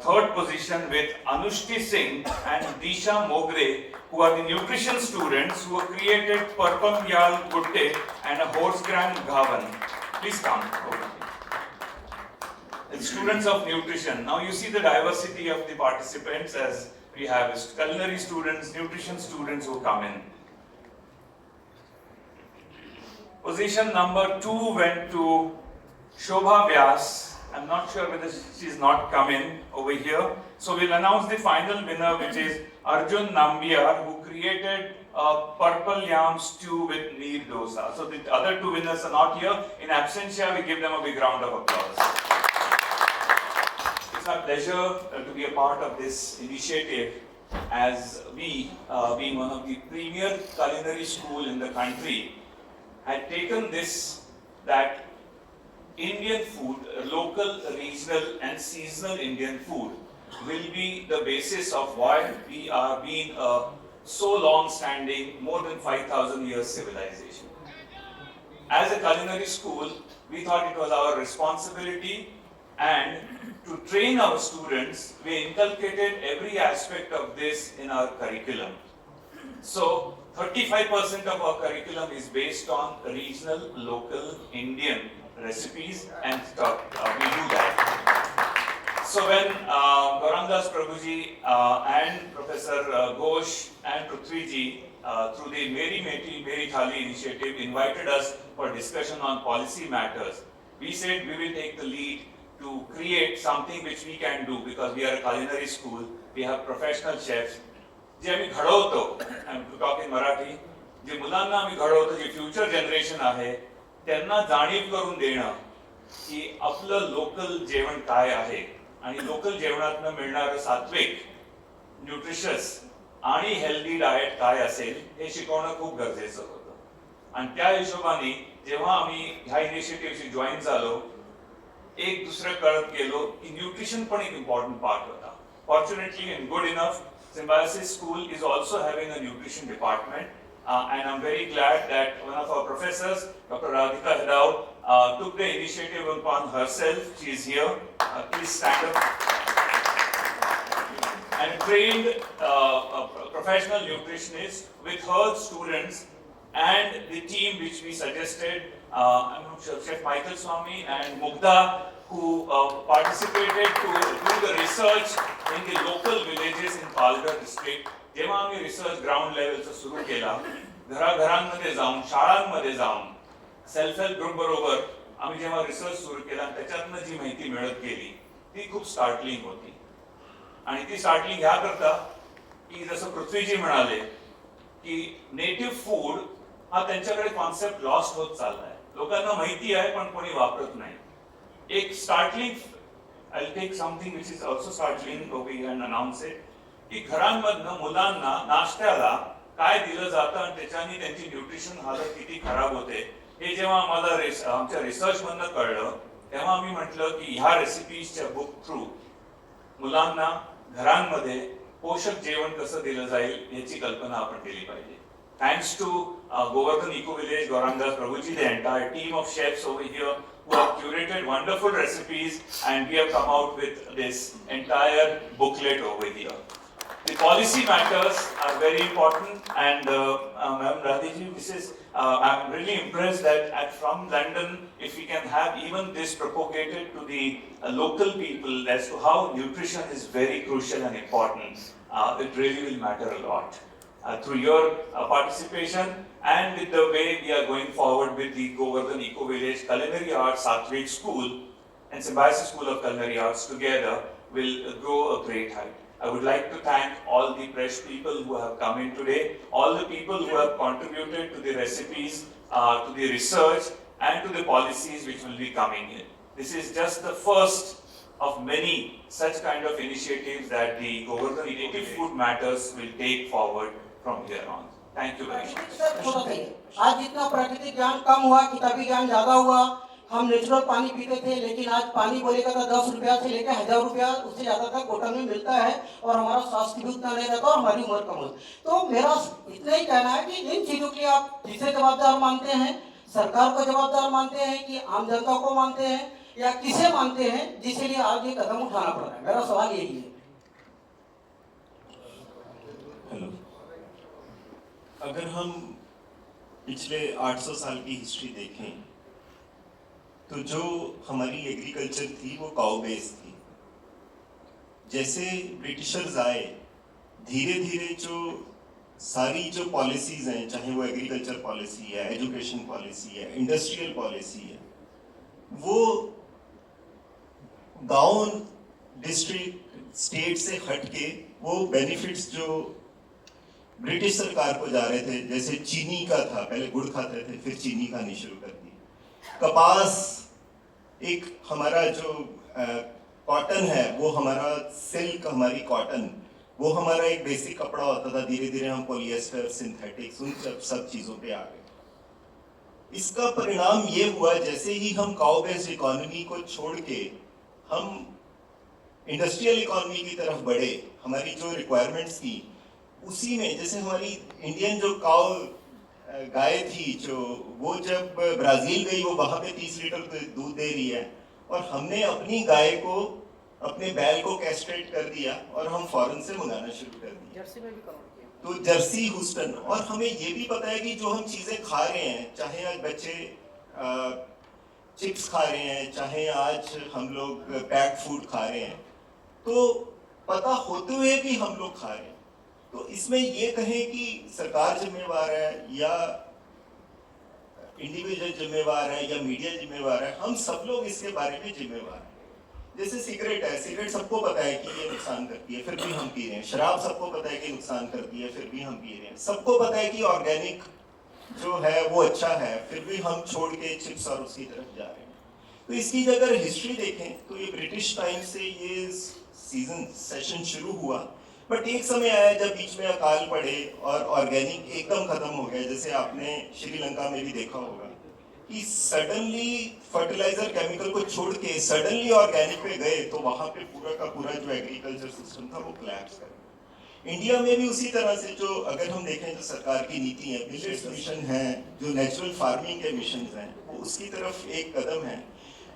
third position with Anushti Singh and Disha Mogre, who are the nutrition students who have created Parpam Yal Gutte and a horse gram Ghavan. Please come. It's students of nutrition. Now you see the diversity of the participants, as we have culinary students, nutrition students who come in. Position number 2 went to Shobha Vyas. I'm not sure whether she's not come in over here. So we'll announce the final winner, which is Arjun Nambiar, who created a purple yam stew with neer dosa. So the other 2 winners are not here. In absentia, we give them a big round of applause. It's our pleasure to be a part of this initiative, as we, being one of the premier culinary school in the country, had taken this, that Indian food, local, regional and seasonal Indian food will be the basis of why we are being a so long-standing, more than 5,000 years civilization. As a culinary school, we thought it was our responsibility, and to train our students, we inculcated every aspect of this in our curriculum. So 35% of our curriculum is based on regional, local, Indian recipes, and we do that. So when Gaurandas Prabhuji and Professor Ghosh and Prithviji, through the Meri Meti Meri Thali initiative, invited us for discussion on policy matters, we said we will take the lead to create something which we can do, because we are a culinary school, we have professional chefs. जे आम्ही घडवतो, I am talking Marathi, जे मुलांना आम्ही घडवतो, जे future generation आहे, त्यांना जाणीव करून देणं की आपलं लोकल जेवण काय आहे आणि लोकल जेवणातनं मिळणारं सात्विक, न्यूट्रिशियस आणि हेल्दी डाएट काय असेल हे शिकवणं खूप गरजेचं होतं. आणि त्या हिशोबाने जेव्हा आम्ही ह्या इनिशिएटिव्हशी जॉईन झालो, एक दुसरं कळत गेलो की न्यूट्रिशन पण एक इम्पॉर्टंट पार्ट होता. Fortunately and good enough, Symbiosis School is also having a nutrition department, and I'm very glad that one of our professors, Dr. Radhika Hedao, took the initiative upon herself. She is here. Please stand up. And trained a professional nutritionist with her students and the team which we suggested, Chef Michael Swami and Mugdha, who participated to do the research in the local villages in Palghar district. जेव्हा आम्ही research ground लेवलचा सुरू केला, घराघरांमध्ये जाऊन, शाळांमध्ये जाऊन, self help group बरोबर आम्ही जेव्हा रिसर्च सुरू केला, त्याच्यातनं जी माहिती मिळत गेली ती खूप स्टार्टलिंग होती. आणि ती स्टार्टलिंग ह्या करता की जसं पृथ्वीजी म्हणाले की नेटिव्ह फूड हा त्यांच्याकडे कॉन्सेप्ट लॉस्ट होत चाललाय. लोकांना माहिती आहे पण कोणी वापरत नाही. एक startling, I'll take something which is also startling over here and announce it, की घरांमधनं मुलांना नाश्त्याला काय दिलं जातं आणि त्याच्याने त्यांची न्यूट्रिशन हालत किती खराब होते हे जेव्हा आम्हाला आमच्या रिसर्च मधनं कळलं, तेव्हा आम्ही म्हटलं की ह्या रेसिपीजच्या बुक थ्रू मुलांना घरांमध्ये पोषक जेवण कसं दिलं जाईल याची कल्पना आपण केली पाहिजे. Thanks to Govardhan Eco Village, Gaurandas Prabhuji, the entire team of chefs over here who have curated wonderful recipes, and we have come out with this entire booklet over here. The policy matters are very important, and Ma'am Radhiji, this is I'm really impressed that from London, if we can have even this propagated to the local people as to how nutrition is very crucial and important, it really will matter a lot. Through your participation and with the way we are going forward with the Govardhan Eco Village Culinary Arts Satvik School and Symbiosis School of Culinary Arts together will grow a great height. I would like to thank all the press people who have come in today, all the people who have contributed to the recipes, to the research and to the policies which will be coming in. This is just the first of many such kind of initiatives that the Govardhan Native Food Matters will take forward from here on. Thank you very much. आज जितना प्राकृतिक ज्ञान कम हुआ, किताबी ज्ञान ज्यादा हुआ। हम नेचुरल पानी पीते थे, लेकिन आज पानी बोलेगा तो 10 रुपया से लेकर 1000 रुपया उससे ज्यादा तक बोतल में मिलता है, और हमारा स्वास्थ्य भी उतना नहीं रहता और हमारी उम्र कम होती। तो मेरा इतना ही कहना है कि इन चीजों के लिए आप किसे जवाबदार मानते हैं? सरकार को जवाबदार मानते हैं कि आम जनता को मानते हैं, या किसे मानते हैं जिसके लिए आज ये कदम उठाना पड़ रहा है? मेरा सवाल यही है। हेलो, अगर हम पिछले 800 साल की हिस्ट्री देखें तो जो हमारी एग्रीकल्चर थी वो काउ बेस थी। जैसे ब्रिटिशर्स आए, धीरे धीरे जो सारी जो पॉलिसीज हैं, चाहे वो एग्रीकल्चर पॉलिसी है, एजुकेशन पॉलिसी है, इंडस्ट्रियल पॉलिसी है, वो गांव, डिस्ट्रिक्ट, स्टेट से हटके वो बेनिफिट्स जो ब्रिटिश सरकार को जा रहे थे, जैसे चीनी का था, पहले गुड़ खाते थे, फिर चीनी खानी शुरू कर दी। कपास, एक हमारा जो कॉटन है, वो हमारा सिल्क, हमारी कॉटन, वो हमारा एक बेसिक कपड़ा होता था। धीरे धीरे हम पॉलिएस्टर, सिंथेटिक्स, उन सब चीज़ों पे आ गए। इसका परिणाम ये हुआ, जैसे ही हम काउ बेस्ड इकोनॉमी को छोड़ के हम इंडस्ट्रियल इकोनॉमी की तरफ बढ़े, हमारी जो रिक्वायरमेंट्स थी उसी में, जैसे हमारी इंडियन जो काउ गाय थी, जो वो जब ब्राज़ील गई, वो वहाँ पे 30 लीटर दूध दे रही है, और हमने अपनी गाय को, अपने बैल को कैस्ट्रेट कर दिया और हम फॉरेन से मंगाना शुरू कर दिया। जर्सी में भी कन्वर्ट किया। तो जर्सी, ह्यूस्टन, और हमें ये भी पता है कि जो हम चीज़ें खा रहे हैं, चाहे आज बच्चे चिप्स खा रहे हैं, चाहे आज हम लोग पैक्ड फूड खा रहे हैं, तो पता होते हुए भी हम लोग खा रहे हैं। तो इसमें ये कहें कि सरकार जिम्मेवार है या इंडिविजुअल जिम्मेवार है या मीडिया जिम्मेवार है, हम सब लोग इसके बारे में जिम्मेवार हैं। जैसे सिगरेट है, सिगरेट सबको पता है कि ये नुकसान करती है, फिर भी हम पी रहे हैं। शराब सबको पता है कि नुकसान करती है, फिर भी हम पी रहे हैं। सबको पता है कि ऑर्गेनिक जो है वो अच्छा है, फिर भी हम छोड़ के चिप्स और उसकी तरफ जा रहे हैं। तो इसकी अगर हिस्ट्री देखें तो ये ब्रिटिश टाइम से ये सीजन सेशन शुरू हुआ, बट एक समय आया जब बीच में अकाल पड़े और ऑर्गेनिक एकदम खत्म हो गया। जैसे आपने श्रीलंका में भी देखा होगा कि सडनली फर्टिलाइजर केमिकल को छोड़ के सडनली ऑर्गेनिक पे गए, तो वहां पे पूरा का पूरा जो एग्रीकल्चर सिस्टम था वो कोलैप्स कर गया। इंडिया में भी उसी तरह से, जो अगर हम देखें जो सरकार की नीति है, मिलेट्स मिशन है, जो नेचुरल फार्मिंग के मिशन हैं, वो उसकी तरफ एक कदम है।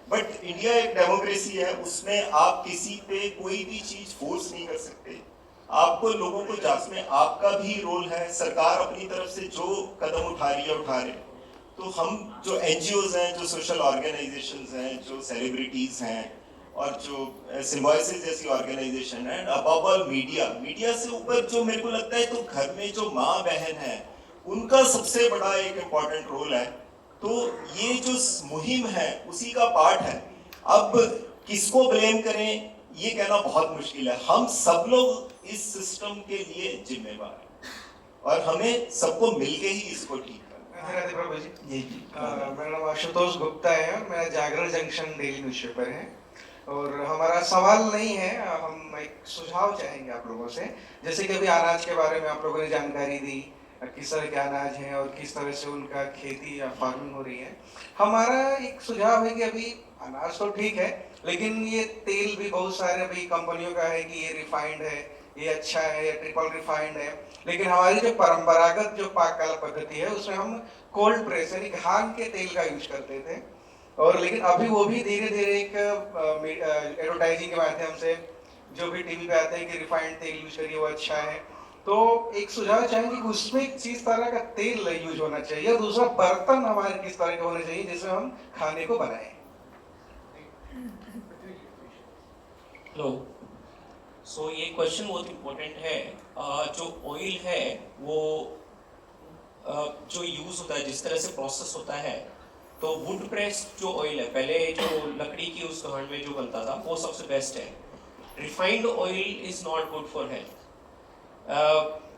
बट इंडिया एक डेमोक्रेसी है, उसमें आप किसी पे कोई भी चीज फोर्स नहीं कर सकते। आपको लोगों को जांचने, आपका भी रोल है। सरकार अपनी तरफ से जो कदम उठा रही है उठा रहे। तो हम जो एनजीओज हैं, जो सोशल ऑर्गेनाइजेशंस हैं, जो सेलिब्रिटीज हैं, और जो सिम्बायोसिस जैसी ऑर्गेनाइजेशन है, अबव ऑल मीडिया से ऊपर जो मेरे को लगता है, तो घर में जो माँ बहन है, उनका सबसे बड़ा एक इम्पॉर्टेंट रोल है। तो ये जो मुहिम है उसी का पार्ट है। अब किसको ब्लेम करें ये कहना बहुत मुश्किल है। हम सब लोग इस सिस्टम के लिए जिम्मेवार हैं और हमें सबको मिलके ही इसको ठीक करना है। राधे प्रभु जी, मेरा नाम आशुतोष गुप्ता है और मेरा जागरण जंक्शन डेली न्यूज़पेपर है। और हमारा सवाल नहीं है, हम एक सुझाव चाहेंगे आप लोगों से। जैसे कि अभी अनाज के बारे में आप लोगों ने जानकारी दी, किस तरह के अनाज हैं और किस तरह से उनका खेती या फार्मिंग हो रही है। हमारा एक सुझाव है कि अभी अनाज तो ठीक है, लेकिन ये तेल भी बहुत सारे अभी कंपनियों का है कि ये रिफाइंड है, ये अच्छा है, ये ट्रिपल रिफाइंड है। लेकिन हमारी जो परंपरागत जो पाक कला पद्धति है उसमें हम कोल्ड प्रेस यानी घान के तेल का यूज करते थे। और लेकिन अभी वो भी धीरे धीरे एक एडवर्टाइजिंग के माध्यम से जो भी टीवी पे आता है कि रिफाइंड तेल यूज करिए वो अच्छा है, तो एक सुझाव चाहेंगे कि उसमें किस तरह का तेल यूज होना चाहिए और दूसरा बर्तन हमारे किस तरह के होने चाहिए जिसमें हम खाने को बनाएं। हेलो, सो ये क्वेश्चन बहुत इम्पोर्टेंट है। जो ऑयल है वो जो यूज़ होता है, जिस तरह से प्रोसेस होता है, तो वुड प्रेस जो ऑयल है, पहले जो लकड़ी की उस घाट में जो बनता था वो सबसे बेस्ट है। Refined oil is not good for health.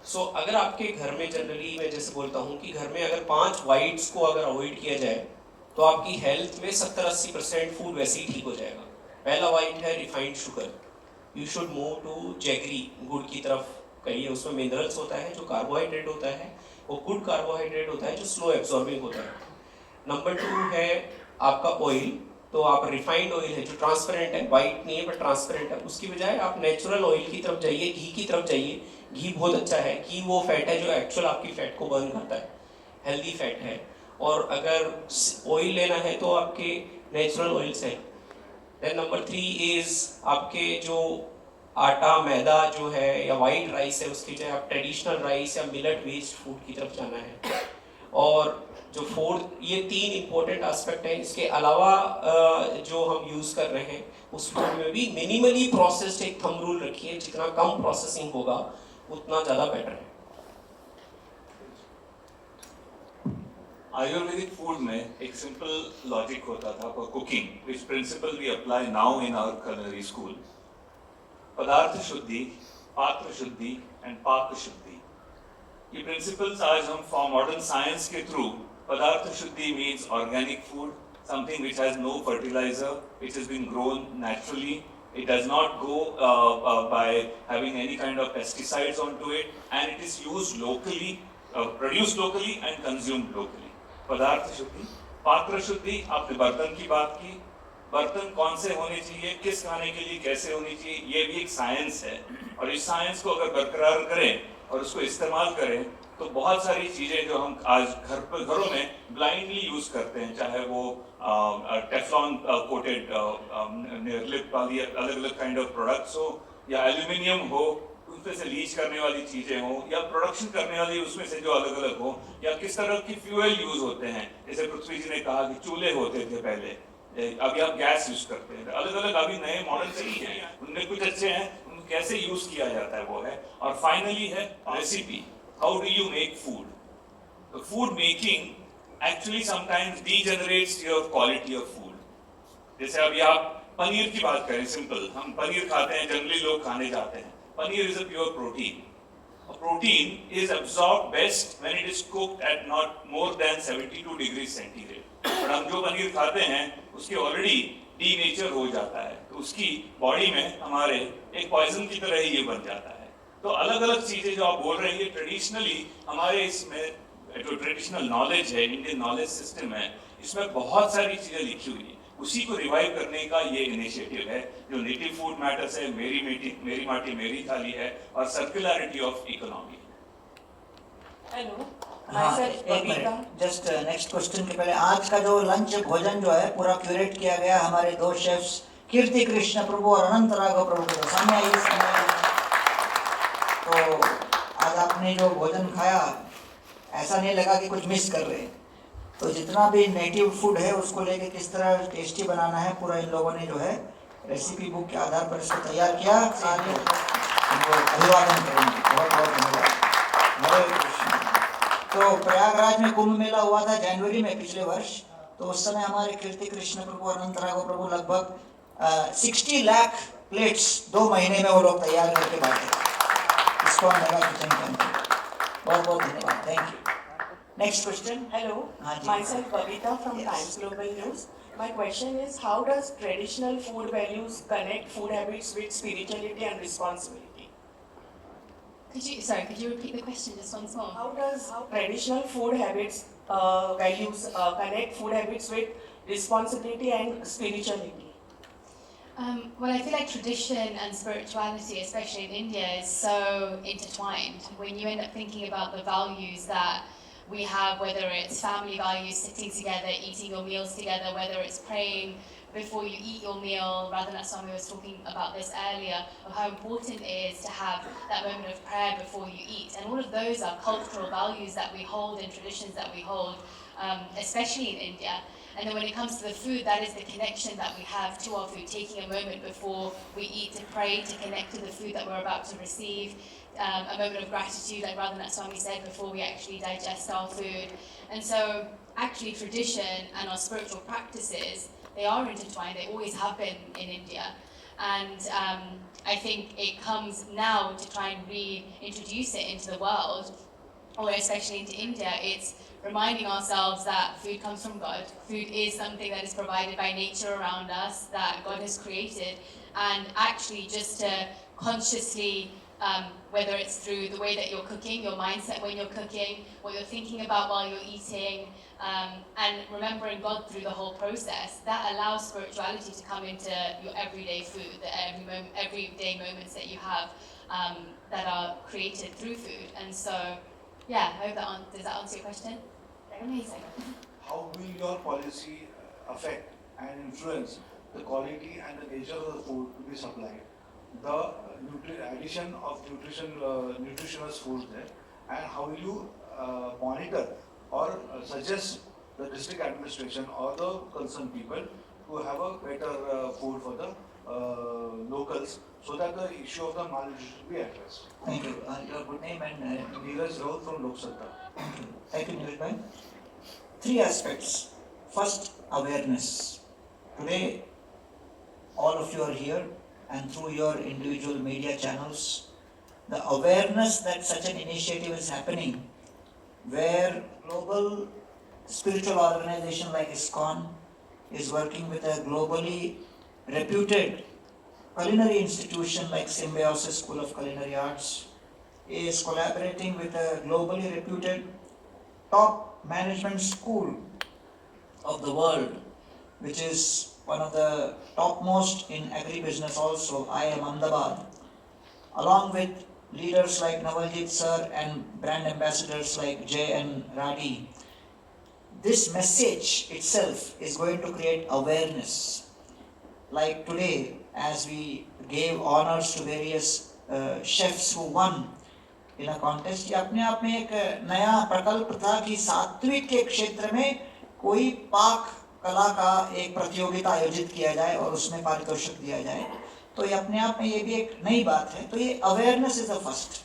So अगर आपके घर में जनरली मैं जैसे बोलता हूँ कि घर में अगर 5 वाइट्स को अगर अवॉइड किया जाए तो आपकी हेल्थ में 70-80% फूड वैसे ही ठीक हो जाएगा। पहला वाइट है refined sugar. You should move to jaggery, गुड़ की तरफ कहिए। उसमें मिनरल्स होता है, जो कार्बोहाइड्रेट होता है वो गुड कार्बोहाइड्रेट होता है, जो स्लो एब्जॉर्बिंग होता है। नंबर 2 है आपका ऑयल। तो आप रिफाइंड ऑयल है जो ट्रांसपेरेंट है, वाइट नहीं है बट ट्रांसपेरेंट है, उसकी बजाय आप नेचुरल ऑयल की तरफ जाइए, घी की तरफ जाइए। घी बहुत अच्छा है। घी वो फैट है जो एक्चुअल आपकी फैट को बर्न करता है, हेल्दी फैट है। और अगर ऑयल लेना है तो आपके नेचुरल ऑयल्स हैं। देन नंबर 3 इज आपके जो आटा मैदा जो है या वाइट राइस है, उसकी जगह आप ट्रेडिशनल राइस या मिलेट बेस्ड फूड की तरफ जाना है। और जो 4, ये 3 इंपॉर्टेंट एस्पेक्ट हैं। इसके अलावा जो हम यूज़ कर रहे हैं उस फूड में भी मिनिमली प्रोसेस्ड एक थंब रूल रखिए, जितना कम प्रोसेसिंग होगा उतना ज़्यादा बेटर है। आयुर्वेदिक फूड में एक सिंपल लॉजिक होता था for cooking, which principle we apply now in our culinary school. पदार्थ शुद्धि, पात्र शुद्धि एंड पाक शुद्धि, ये प्रिंसिपल्स आज हम मॉडर्न साइंस के थ्रू, पदार्थ शुद्धि means organic food, something which has no fertilizer, which has been grown naturally. It does not go by having any kind of pesticides onto it, and it is used locally, produced locally and consumed locally. पदार्थ शुद्धि। पात्र शुद्धि, आपने बर्तन की बात की। बर्तन कौन से होने चाहिए, किस खाने के लिए कैसे होनी चाहिए, ये भी एक साइंस है। और इस साइंस को अगर बरकरार करें और उसको इस्तेमाल करें तो बहुत सारी चीज़ें जो हम आज घरों में ब्लाइंडली यूज़ करते हैं, चाहे वो टेफ्लॉन कोटेड लिप वाली अलग अलग काइंड ऑफ प्रोडक्ट्स हो, या एल्यूमिनियम हो, उसमें से लीच करने वाली चीज़ें हो, या प्रोडक्शन करने वाली उसमें से जो अलग अलग हो, या किस तरह की फ्यूल यूज़ होते हैं। जैसे पृथ्वी जी ने कहा कि चूल्हे होते थे पहले, अभी आप गैस यूज़ करते हैं। अलग अलग अभी नए मॉडल से ही हैं, उनमें कुछ अच्छे हैं, उनको कैसे यूज़ किया जाता है वो है। और फाइनली है recipe, how do you make food. तो food making actually sometimes degenerates your quality of food. जैसे अभी आप पनीर की बात करें, सिंपल, हम पनीर खाते हैं, जनरली लोग खाने जाते हैं। Paneer is a pure protein. Protein is absorbed best when it is cooked at not more than 72 degrees centigrade. और हम जो पनीर खाते हैं उसके ऑलरेडी डीनेचर हो जाता है, तो उसकी बॉडी में हमारे एक पॉइजन की तरह ही ये बन जाता है। तो अलग अलग चीज़ें जो आप बोल रहे हैं, ये ट्रेडिशनली हमारे इसमें जो ट्रेडिशनल नॉलेज है, इंडियन नॉलेज सिस्टम है, इसमें बहुत सारी चीज़ें लिखी हुई है। उसी को रिवाइव करने का ये इनिशिएटिव है जो नेटिव फूड मैटर्स है, मेरी माटी मेरी थाली है, और सर्कुलरिटी ऑफ इकोनॉमी। हेलो, हाँ, एक मिनट, जस्ट नेक्स्ट क्वेश्चन के पहले, आज का जो लंच भोजन जो है पूरा क्यूरेट किया गया हमारे 2 शेफ्स कीर्ति कृष्ण प्रभु और अनंत राघव प्रभु के सामने आइए इस समय। तो आज आपने जो भोजन खाया ऐसा नहीं लगा कि कुछ मिस कर रहे हैं। तो जितना भी नेटिव फूड है उसको लेके किस तरह टेस्टी बनाना है, पूरा इन लोगों ने जो है रेसिपी बुक के आधार पर इसको तैयार किया। सारे उनको अभिवादन करेंगे, बहुत बहुत धन्यवाद। हरे कृष्ण। तो प्रयागराज में कुंभ मेला हुआ था जनवरी में पिछले वर्ष, तो उस समय हमारे कीर्ति कृष्ण प्रभु अनंत राघव प्रभु लगभग 60 लाख प्लेट्स 2 महीने में वो लोग तैयार करके बांटे। इसको हम मेगा किचन के अंदर। बहुत बहुत धन्यवाद, thank you. Next question. Hello, myself Babita from Times Global News. My question is, how does traditional food values connect food habits with spirituality and responsibility? Could you repeat the question just once more? How does traditional food habits values connect food habits with responsibility and spirituality? Well, I feel like tradition and spirituality, especially in India, is so intertwined. When you end up thinking about the values that we have, whether it's family values, sitting together, eating your meals together, whether it's praying before you eat your meal. Radhanath Swami was talking about this earlier, of how important it is to have that moment of prayer before you eat. And all of those are cultural values that we hold and traditions that we hold, especially in India. And then when it comes to the food, that is the connection that we have to our food, taking a moment before we eat to pray, to connect to the food that we're about to receive, a moment of gratitude, like Radhanath Swami said, before we actually digest our food. And so actually tradition and our spiritual practices, they are intertwined, they always have been in India. And I think it comes now to try and reintroduce it into the world, or especially into India. It's reminding ourselves that food comes from God. Food is something that is provided by nature around us, that God has created. And actually just to consciously, whether it's through the way that you're cooking, your mindset when you're cooking, what you're thinking about while you're eating, and remembering God through the whole process, that allows spirituality to come into your everyday food, the everyday moments that you have that are created through food. And so, yeah, I hope does that answer your question? Amazing. How will your policy affect and influence the quality and the nature of the food to be supplied? The addition of nutritious foods there, and how will you monitor or suggest the district administration or the concerned people to have a better food for the locals, so that the issue of the malnutrition will be addressed? Thank you. Your good name and Neeraj Raut from Lok Satta. Thank you, Neeraj bhai. 3 aspects. First, awareness. Today, all of you are here, and through your individual media channels, the awareness that such an initiative is happening, where global spiritual organization like ISKCON is working with a globally reputed culinary institution like Symbiosis School of Culinary Arts, is collaborating with a globally reputed top management school of the world, which is one of the topmost in agribusiness also, IIM Ahmedabad, along with leaders like Nawaljit sir and brand ambassadors like Jay and Radi. This message itself is going to create awareness. Like today, as we gave honors to various chefs who won in a contest, ये अपने आप में एक नया प्रकल्प था कि सात्विक के क्षेत्र में कोई पाक कला का एक प्रतियोगिता आयोजित किया जाए और उसमें पारितोषिक दिया जाए. तो ये अपने आप में ये भी एक नई बात है. तो ये awareness is the first.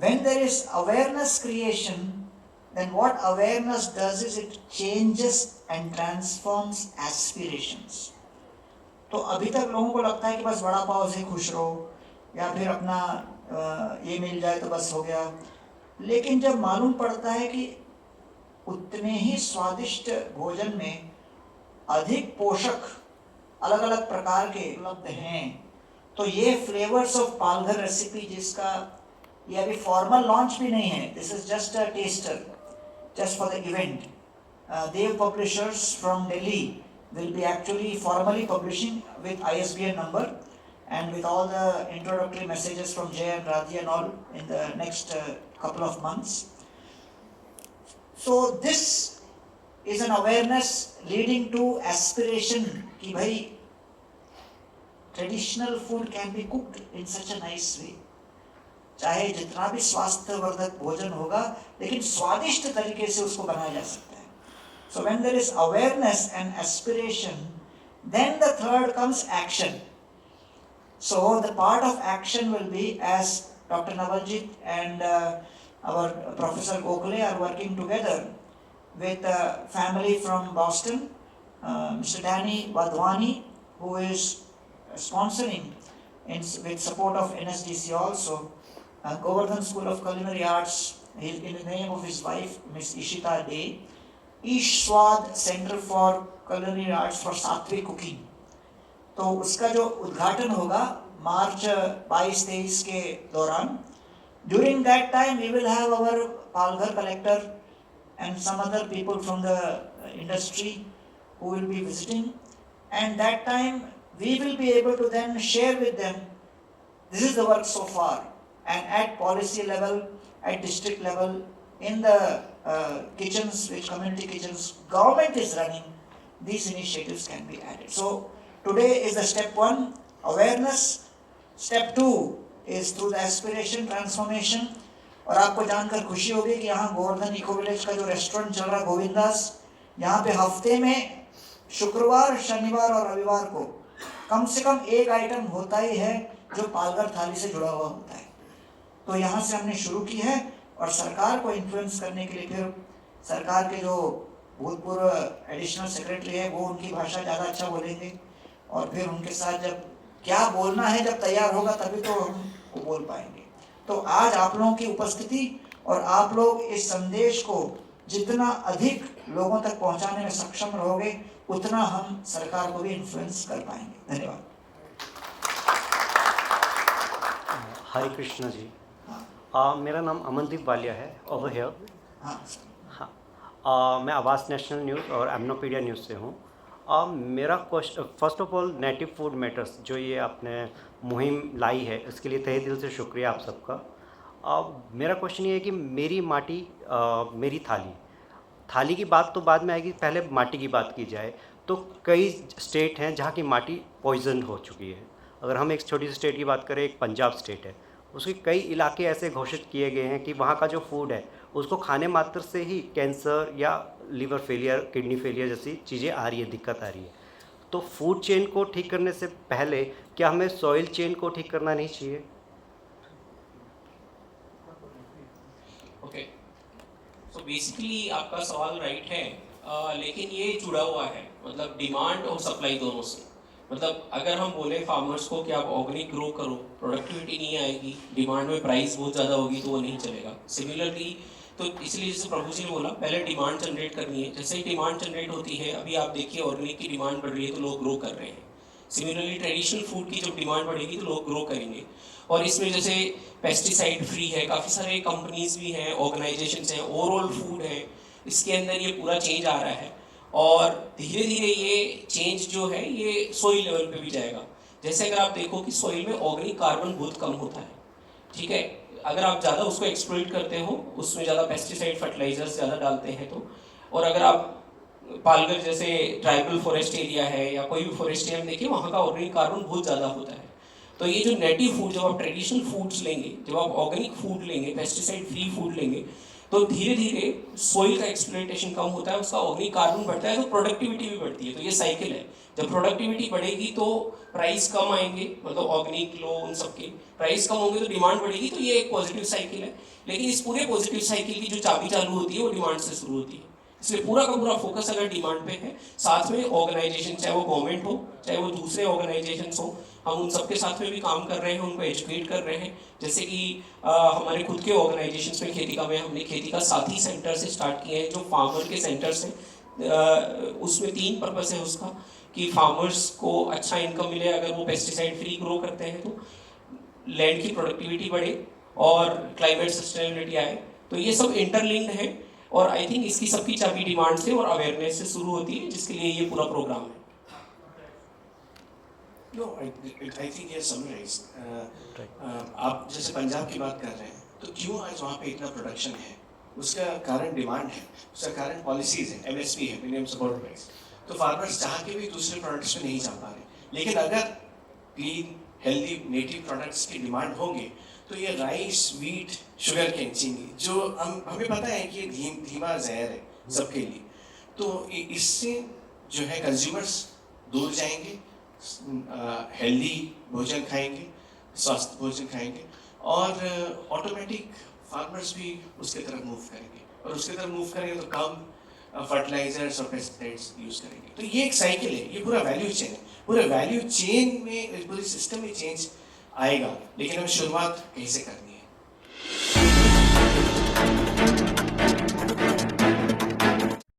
When there is awareness creation, then what awareness does is it changes and transforms aspirations. तो अभी तक लोगों को लगता है कि बस वड़ा पाव से खुश रहो या फिर अपना ये मिल जाए तो बस हो गया. लेकिन जब मालूम पड़ता है कि उतने ही स्वादिष्ट भोजन में अधिक पोषक अलग अलग प्रकार के उपलब्ध हैं, तो ये फ्लेवर्स ऑफ पालघर रेसिपी, जिसका ये अभी फॉर्मल लॉन्च भी नहीं है, this is just a tester just for the event. Dev Publishers from Delhi will be actually formally publishing with ISBN number and with all the introductory messages from Jay and Radhi and all in the next couple of months. So this is an awareness leading to aspiration कि भाई traditional food can be cooked in such a nice way. चाहे जितना भी स्वास्थ्यवर्धक भोजन होगा, लेकिन स्वादिष्ट तरीके से उसको बनाया जा सकता है. So when there is awareness and aspiration, then the third comes action. So the part of action will be, as Dr. Nawaljit and our Professor Gokhale are working together with a family from Boston, Mr. Danny Wadhwani, who is sponsoring with support of NSDC also, Govardhan School of Culinary Arts, in the name of his wife, Miss Ishita Day, Ish Swad Center for Culinary Arts for Sattvic Cooking. तो उसका जो उद्घाटन होगा मार्च 22-23 के दौरान. During that time we will have our Palghar collector and some other people from the industry who will be visiting, and that time we will be able to then share with them, this is the work so far. And at policy level, at district level, in the kitchens, which community kitchens government is running, these initiatives can be added. So today is the step 1, awareness. Step 2 is through the aspiration transformation. और आपको जानकर खुशी होगी कि यहाँ Govardhan eco village का जो restaurant चल रहा है गोविंदास, यहाँ पे हफ्ते में शुक्रवार, शनिवार और रविवार को कम से कम एक आइटम होता ही है जो पालघर थाली से जुड़ा हुआ होता है. तो यहाँ से हमने शुरू की है और सरकार को इन्फ्लुएंस करने के लिए फिर सरकार के जो भूतपूर्व एडिशनल सेक्रेटरी है वो उनकी भाषा ज़्यादा अच्छा बोलेंगे और फिर उनके साथ जब क्या बोलना है जब तैयार होगा तभी तो हम वो बोल पाएंगे. तो आज आप लोगों की उपस्थिति और आप लोग इस संदेश को जितना अधिक लोगों तक पहुंचाने में सक्षम रहोगे उतना हम सरकार को भी इन्फ्लुएंस कर पाएंगे. धन्यवाद. हरे कृष्णा जी. मेरा नाम अमनदीप वालिया है, ओवर हियर. हाँ, मैं आवाज़ नेशनल न्यूज़ और एमनोपीडिया न्यूज़ से हूँ. मेरा question, first of all native food matters जो ये आपने मुहिम लाई है इसके लिए तहे दिल से शुक्रिया आप सबका. मेरा क्वेश्चन ये है कि मेरी माटी मेरी थाली की बात तो बाद में आएगी, पहले माटी की बात की जाए तो कई स्टेट हैं जहाँ की माटी पॉइजन हो चुकी है. अगर हम एक छोटी सी स्टेट की बात करें, एक पंजाब स्टेट है, उसके कई इलाके ऐसे घोषित किए गए हैं कि वहाँ का जो फूड है उसको खाने मात्र से ही कैंसर या लीवर फेलियर, किडनी फेलियर जैसी चीज़ें आ रही है, दिक्कत आ रही है. तो फूड चेन को ठीक करने से पहले क्या हमें सॉइल चेन को ठीक करना नहीं चाहिए? ओके, सो बेसिकली आपका सवाल राइट है, लेकिन ये जुड़ा हुआ है, मतलब डिमांड और सप्लाई दोनों से. मतलब अगर हम बोले फार्मर्स को कि आप ऑर्गेनिक ग्रो करो, प्रोडक्टिविटी नहीं आएगी, डिमांड में प्राइस बहुत ज़्यादा होगी तो वो नहीं चलेगा. सिमिलरली तो इसलिए जैसे प्रभु जी ने बोला पहले डिमांड जनरेट करनी है. जैसे ही डिमांड जनरेट होती है, अभी आप देखिए ऑर्गेनिक की डिमांड बढ़ रही है तो लोग ग्रो कर रहे हैं. सिमिलरली ट्रेडिशनल फूड की जब डिमांड बढ़ेगी तो लोग ग्रो करेंगे. और इसमें जैसे पेस्टिसाइड फ्री है, काफ़ी सारे कंपनीज भी हैं, ऑर्गेनाइजेशंस हैं, ओवरऑल फूड है, इसके अंदर ये पूरा चेंज आ रहा है. और धीरे धीरे ये चेंज जो है ये सोइल लेवल पे भी जाएगा. जैसे अगर आप देखो कि सोइल में ऑर्गेनिक कार्बन बहुत कम होता है, ठीक है, अगर आप ज़्यादा उसको एक्सप्लॉइट करते हो, उसमें ज़्यादा पेस्टिसाइड फर्टिलाइजर्स ज़्यादा डालते हैं तो, और अगर आप पालघर जैसे ट्राइबल फॉरेस्ट एरिया है या कोई भी फॉरेस्ट एरिया में देखिए वहाँ का ऑर्गेनिक कार्बन बहुत ज़्यादा होता है. तो ये जो नेटिव फूड, जब आप ट्रेडिशनल फूड्स लेंगे, जब आप ऑर्गेनिक फूड लेंगे, पेस्टिसाइड फ्री फूड लेंगे, तो धीरे धीरे सोइल का एक्सप्लॉइटेशन कम होता है, उसका ऑर्गेनिक कार्बन बढ़ता है तो प्रोडक्टिविटी भी बढ़ती है. तो ये साइकिल है. जब प्रोडक्टिविटी बढ़ेगी तो प्राइस कम आएंगे, मतलब ऑर्गेनिक लो उन सबके प्राइस कम होंगे तो डिमांड बढ़ेगी. तो ये एक पॉजिटिव साइकिल है. लेकिन इस पूरे पॉजिटिव साइकिल की जो चाबी चालू होती है वो डिमांड से शुरू होती है. इसलिए पूरा का पूरा फोकस अगर डिमांड पे है, साथ में ऑर्गेनाइजेशन, चाहे वो गवर्नमेंट हो चाहे वो दूसरे ऑर्गेनाइजेशंस हो, हम उन सबके साथ में भी काम कर रहे हैं, उनको एजुकेट कर रहे हैं. जैसे कि हमारे खुद के ऑर्गेनाइजेशंस में खेती का हमने खेती का साथी सेंटर से स्टार्ट किए हैं, जो फार्मर के सेंटर्स हैं. उसमें 3 पर्पस है उसका, कि फार्मर्स को अच्छा इनकम मिले अगर वो पेस्टिसाइड फ्री ग्रो करते हैं, तो लैंड की प्रोडक्टिविटी बढ़े और क्लाइमेट सस्टेनेबिलिटी आए. तो ये सब इंटरलिंक्ड है और आई थिंक इसकी सबकी चाबी डिमांड से और अवेयरनेस से शुरू होती है, जिसके लिए ये पूरा प्रोग्राम है. No, I think ये समराइज. आप जैसे पंजाब की बात कर रहे हैं तो क्यों आज वहाँ पे इतना प्रोडक्शन है? उसका कारण डिमांड है, उसका कारण पॉलिसीज है, MSP है, मिनिमम सपोर्ट प्राइस. तो फार्मर्स चाह के भी दूसरे प्रोडक्ट्स में नहीं जा पा रहे. लेकिन अगर क्लीन हेल्दी नेटिव प्रोडक्ट्स की डिमांड होंगे तो ये राइस, वीट, शुगर केन, चीनी, जो हमें पता है कि ये धीमा जहर है सबके लिए, तो इससे जो है कंज्यूमर्स दूर जाएंगे, हेल्दी भोजन खाएंगे, स्वास्थ्य भोजन खाएंगे और ऑटोमेटिक फार्मर्स भी उसके तरफ मूव करेंगे. और उसके तरफ मूव करेंगे तो कम फर्टिलाइजर्स और पेस्टिसाइड्स यूज करेंगे. तो ये एक साइकिल है, ये पूरा वैल्यू चेन है. पूरे वैल्यू चेन में, पूरे सिस्टम में चेंज आएगा, लेकिन हमें शुरुआत कहीं से करनी है.